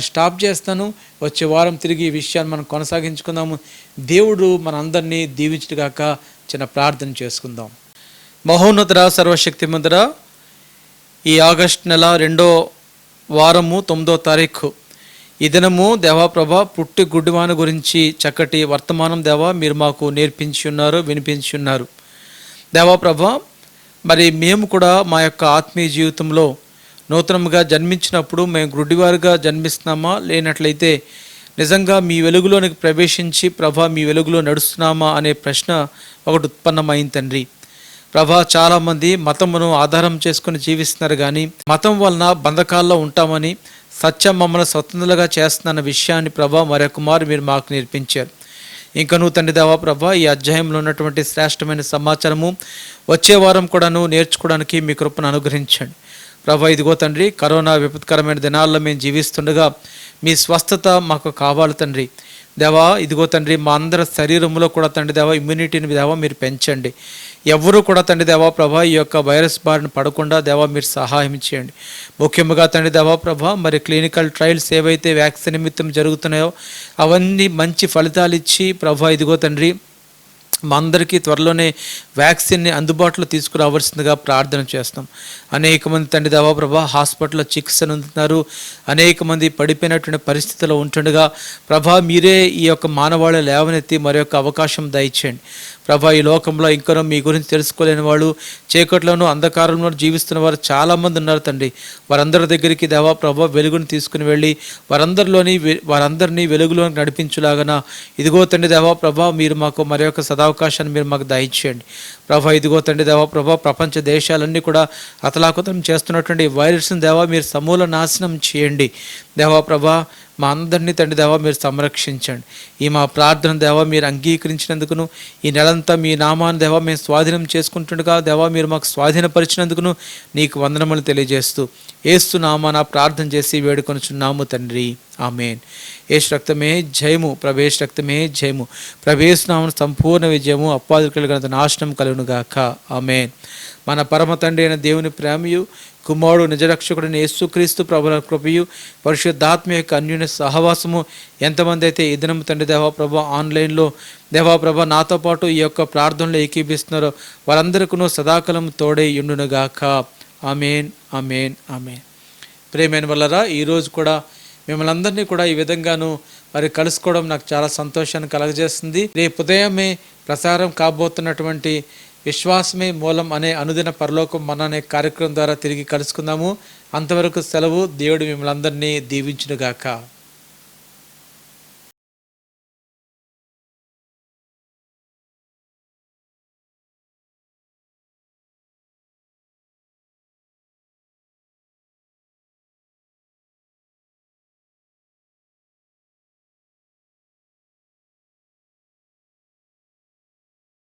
స్టాప్ చేస్తాను. వచ్చే వారం తిరిగి ఈ విషయాన్ని మనం కొనసాగించుకుందాము. దేవుడు మనందరినీ దీవించుగాక. చిన్న ప్రార్థన చేసుకుందాం. మహోన్నతుడ సర్వశక్తిమంతుడ, ఈ ఆగస్టు నెల 2వ వారము 9వ తారీఖు ఈ దినము దేవా ప్రభా పుట్టి గుడ్డివాని గురించి చక్కటి వర్తమానం దేవా మీరు మాకు నేర్పించి ఉన్నారు, వినిపించి ఉన్నారు. దేవా ప్రభా, మరి మేము కూడా మా యొక్క ఆత్మీయ జీవితంలో నూతనంగా జన్మించినప్పుడు మేము గుడ్డివారుగా జన్మిస్తున్నామా, లేనట్లయితే నిజంగా మీ వెలుగులోనికి ప్రవేశించి ప్రభా మీ వెలుగులో నడుస్తున్నామా అనే ప్రశ్న ఒకటి ఉత్పన్నమైంది తండ్రి. ప్రభా, చాలామంది మతమును ఆధారం చేసుకుని జీవిస్తున్నారు, కానీ మతం వలన బంధకాల్లో ఉంటామని, సత్యం మమ్మల్ని స్వతంత్రులుగా చేస్తున్న విషయాన్ని ప్రభా మరొక మారు మీరు మాకు నేర్పించారు. ఇంకా నువ్వు తండ్రి దేవా ప్రభా ఈ అధ్యాయంలో ఉన్నటువంటి శ్రేష్టమైన సమాచారము వచ్చే వారం కూడాను నేర్చుకోవడానికి మీ కృపను అనుగ్రహించండి ప్రభా. ఇదిగో తండ్రి, కరోనా విపత్కరమైన దినాల్లో మేము జీవిస్తుండగా మీ స్వస్థత మాకు కావాలి తండ్రి దేవా. ఇదిగో తండ్రి, మా అందరి శరీరంలో కూడా తండ్రి దేవా ఇమ్యూనిటీని దేవా మీరు పెంచండి. ఎవరు కూడా తండ్రి దేవా ప్రభా ఈ యొక్క వైరస్ బారిన పడకుండా దేవా మీరు సహాయం చేయండి. ముఖ్యంగా తండ్రి దేవా ప్రభా మరి క్లినికల్ ట్రయల్స్ ఏవైతే వ్యాక్సిన్ నిమిత్తం జరుగుతున్నాయో అవన్నీ మంచి ఫలితాలు ఇచ్చి ప్రభా ఇదిగో తండ్రి మా అందరికీ త్వరలోనే వ్యాక్సిన్ని అందుబాటులో తీసుకురావాల్సిందిగా ప్రార్థన చేస్తాం. అనేక మంది తండ్రి దేవా ప్రభా హాస్పిటల్లో చికిత్సను అందుతున్నారు. అనేక మంది పడిపోయినటువంటి పరిస్థితిలో ఉంటుండగా ప్రభా మీరే ఈ యొక్క మానవాళి లేవనెత్తి మరి యొక్క అవకాశం దయచేయండి. ప్రభా ఈ లోకంలో ఇంకనూ మీ గురించి తెలుసుకోలేని వాళ్ళు, చీకట్లోనూ అంధకారంలో జీవిస్తున్న వారు చాలామంది ఉన్నారు తండ్రి. వారందరి దగ్గరికి దేవా ప్రభా వెలుగును తీసుకుని వెళ్ళి వారందరినీ వెలుగులోకి నడిపించులాగన ఇదిగో తండ్రి దేవా ప్రభా మీరు మాకు మరి యొక్క సదావకాశాన్ని మీరు మాకు దయచేయండి. ప్రభా ఇదిగో తండ్రి దేవా ప్రభా ప్రపంచ దేశాలన్నీ కూడా అతలాకుతలం చేస్తున్నటువంటి వైరస్ని దేవా మీరు సమూల నాశనం చేయండి. దేవా ప్రభా మా అందరినీ తండ్రి దేవా మీరు సంరక్షించండి. ఈ మా ప్రార్థన దేవా మీరు అంగీకరించినందుకును, ఈ నెలంతా మీ నామాన్ని దేవా మేము స్వాధీనం చేసుకుంటుండగా దేవా మీరు మాకు స్వాధీనపరిచినందుకును నీకు వందనములు తెలియజేస్తూ యేసు నామాన ప్రార్థన చేసి వేడుకొనుచున్నాము తండ్రి, ఆమేన్. యేసు రక్తమే జయము, ప్రభేశ్ రక్తమే జయము, ప్రభేశ్ నామన సంపూర్ణ విజయము, అప్పాదులు కలిగినంత నాశనం కలుగునుగాక, ఆమేన్. మన పరమ తండ్రి అయిన దేవుని ప్రేమయు, కుమారుడు నిజరక్షకుడిని యేసుక్రీస్తు ప్రభుల కృపయు, పరిశుద్ధాత్మ యొక్క అన్యోన్య సహవాసము ఎంతమంది అయితే ఈ దినం తండ్రి దేవా ప్రభా ఆన్లైన్లో దేవా ప్రభా నాతో పాటు ఈ యొక్క ప్రార్థనలో ఏకీభిస్తున్నారో వారందరికీ సదాకాలం తోడై ఉండునుగాక, ఆమేన్, ఆమేన్, ఆమేన్. ప్రేమైన వల్లరా ఈరోజు కూడా మిమ్మల్ని అందరినీ కూడా ఈ విధంగాను మరి కలుసుకోవడం నాకు చాలా సంతోషాన్ని కలగజేస్తుంది. రేపు ఉదయమే ప్రసారం కాబోతున్నటువంటి విశ్వాసమే మూలం అనే అనుదిన పరలోకం మన అనే కార్యక్రమం ద్వారా తిరిగి కలుసుకుందాము. అంతవరకు సెలవు. దేవుడు మిమ్మల్ని అందరినీ దీవించునుగాక.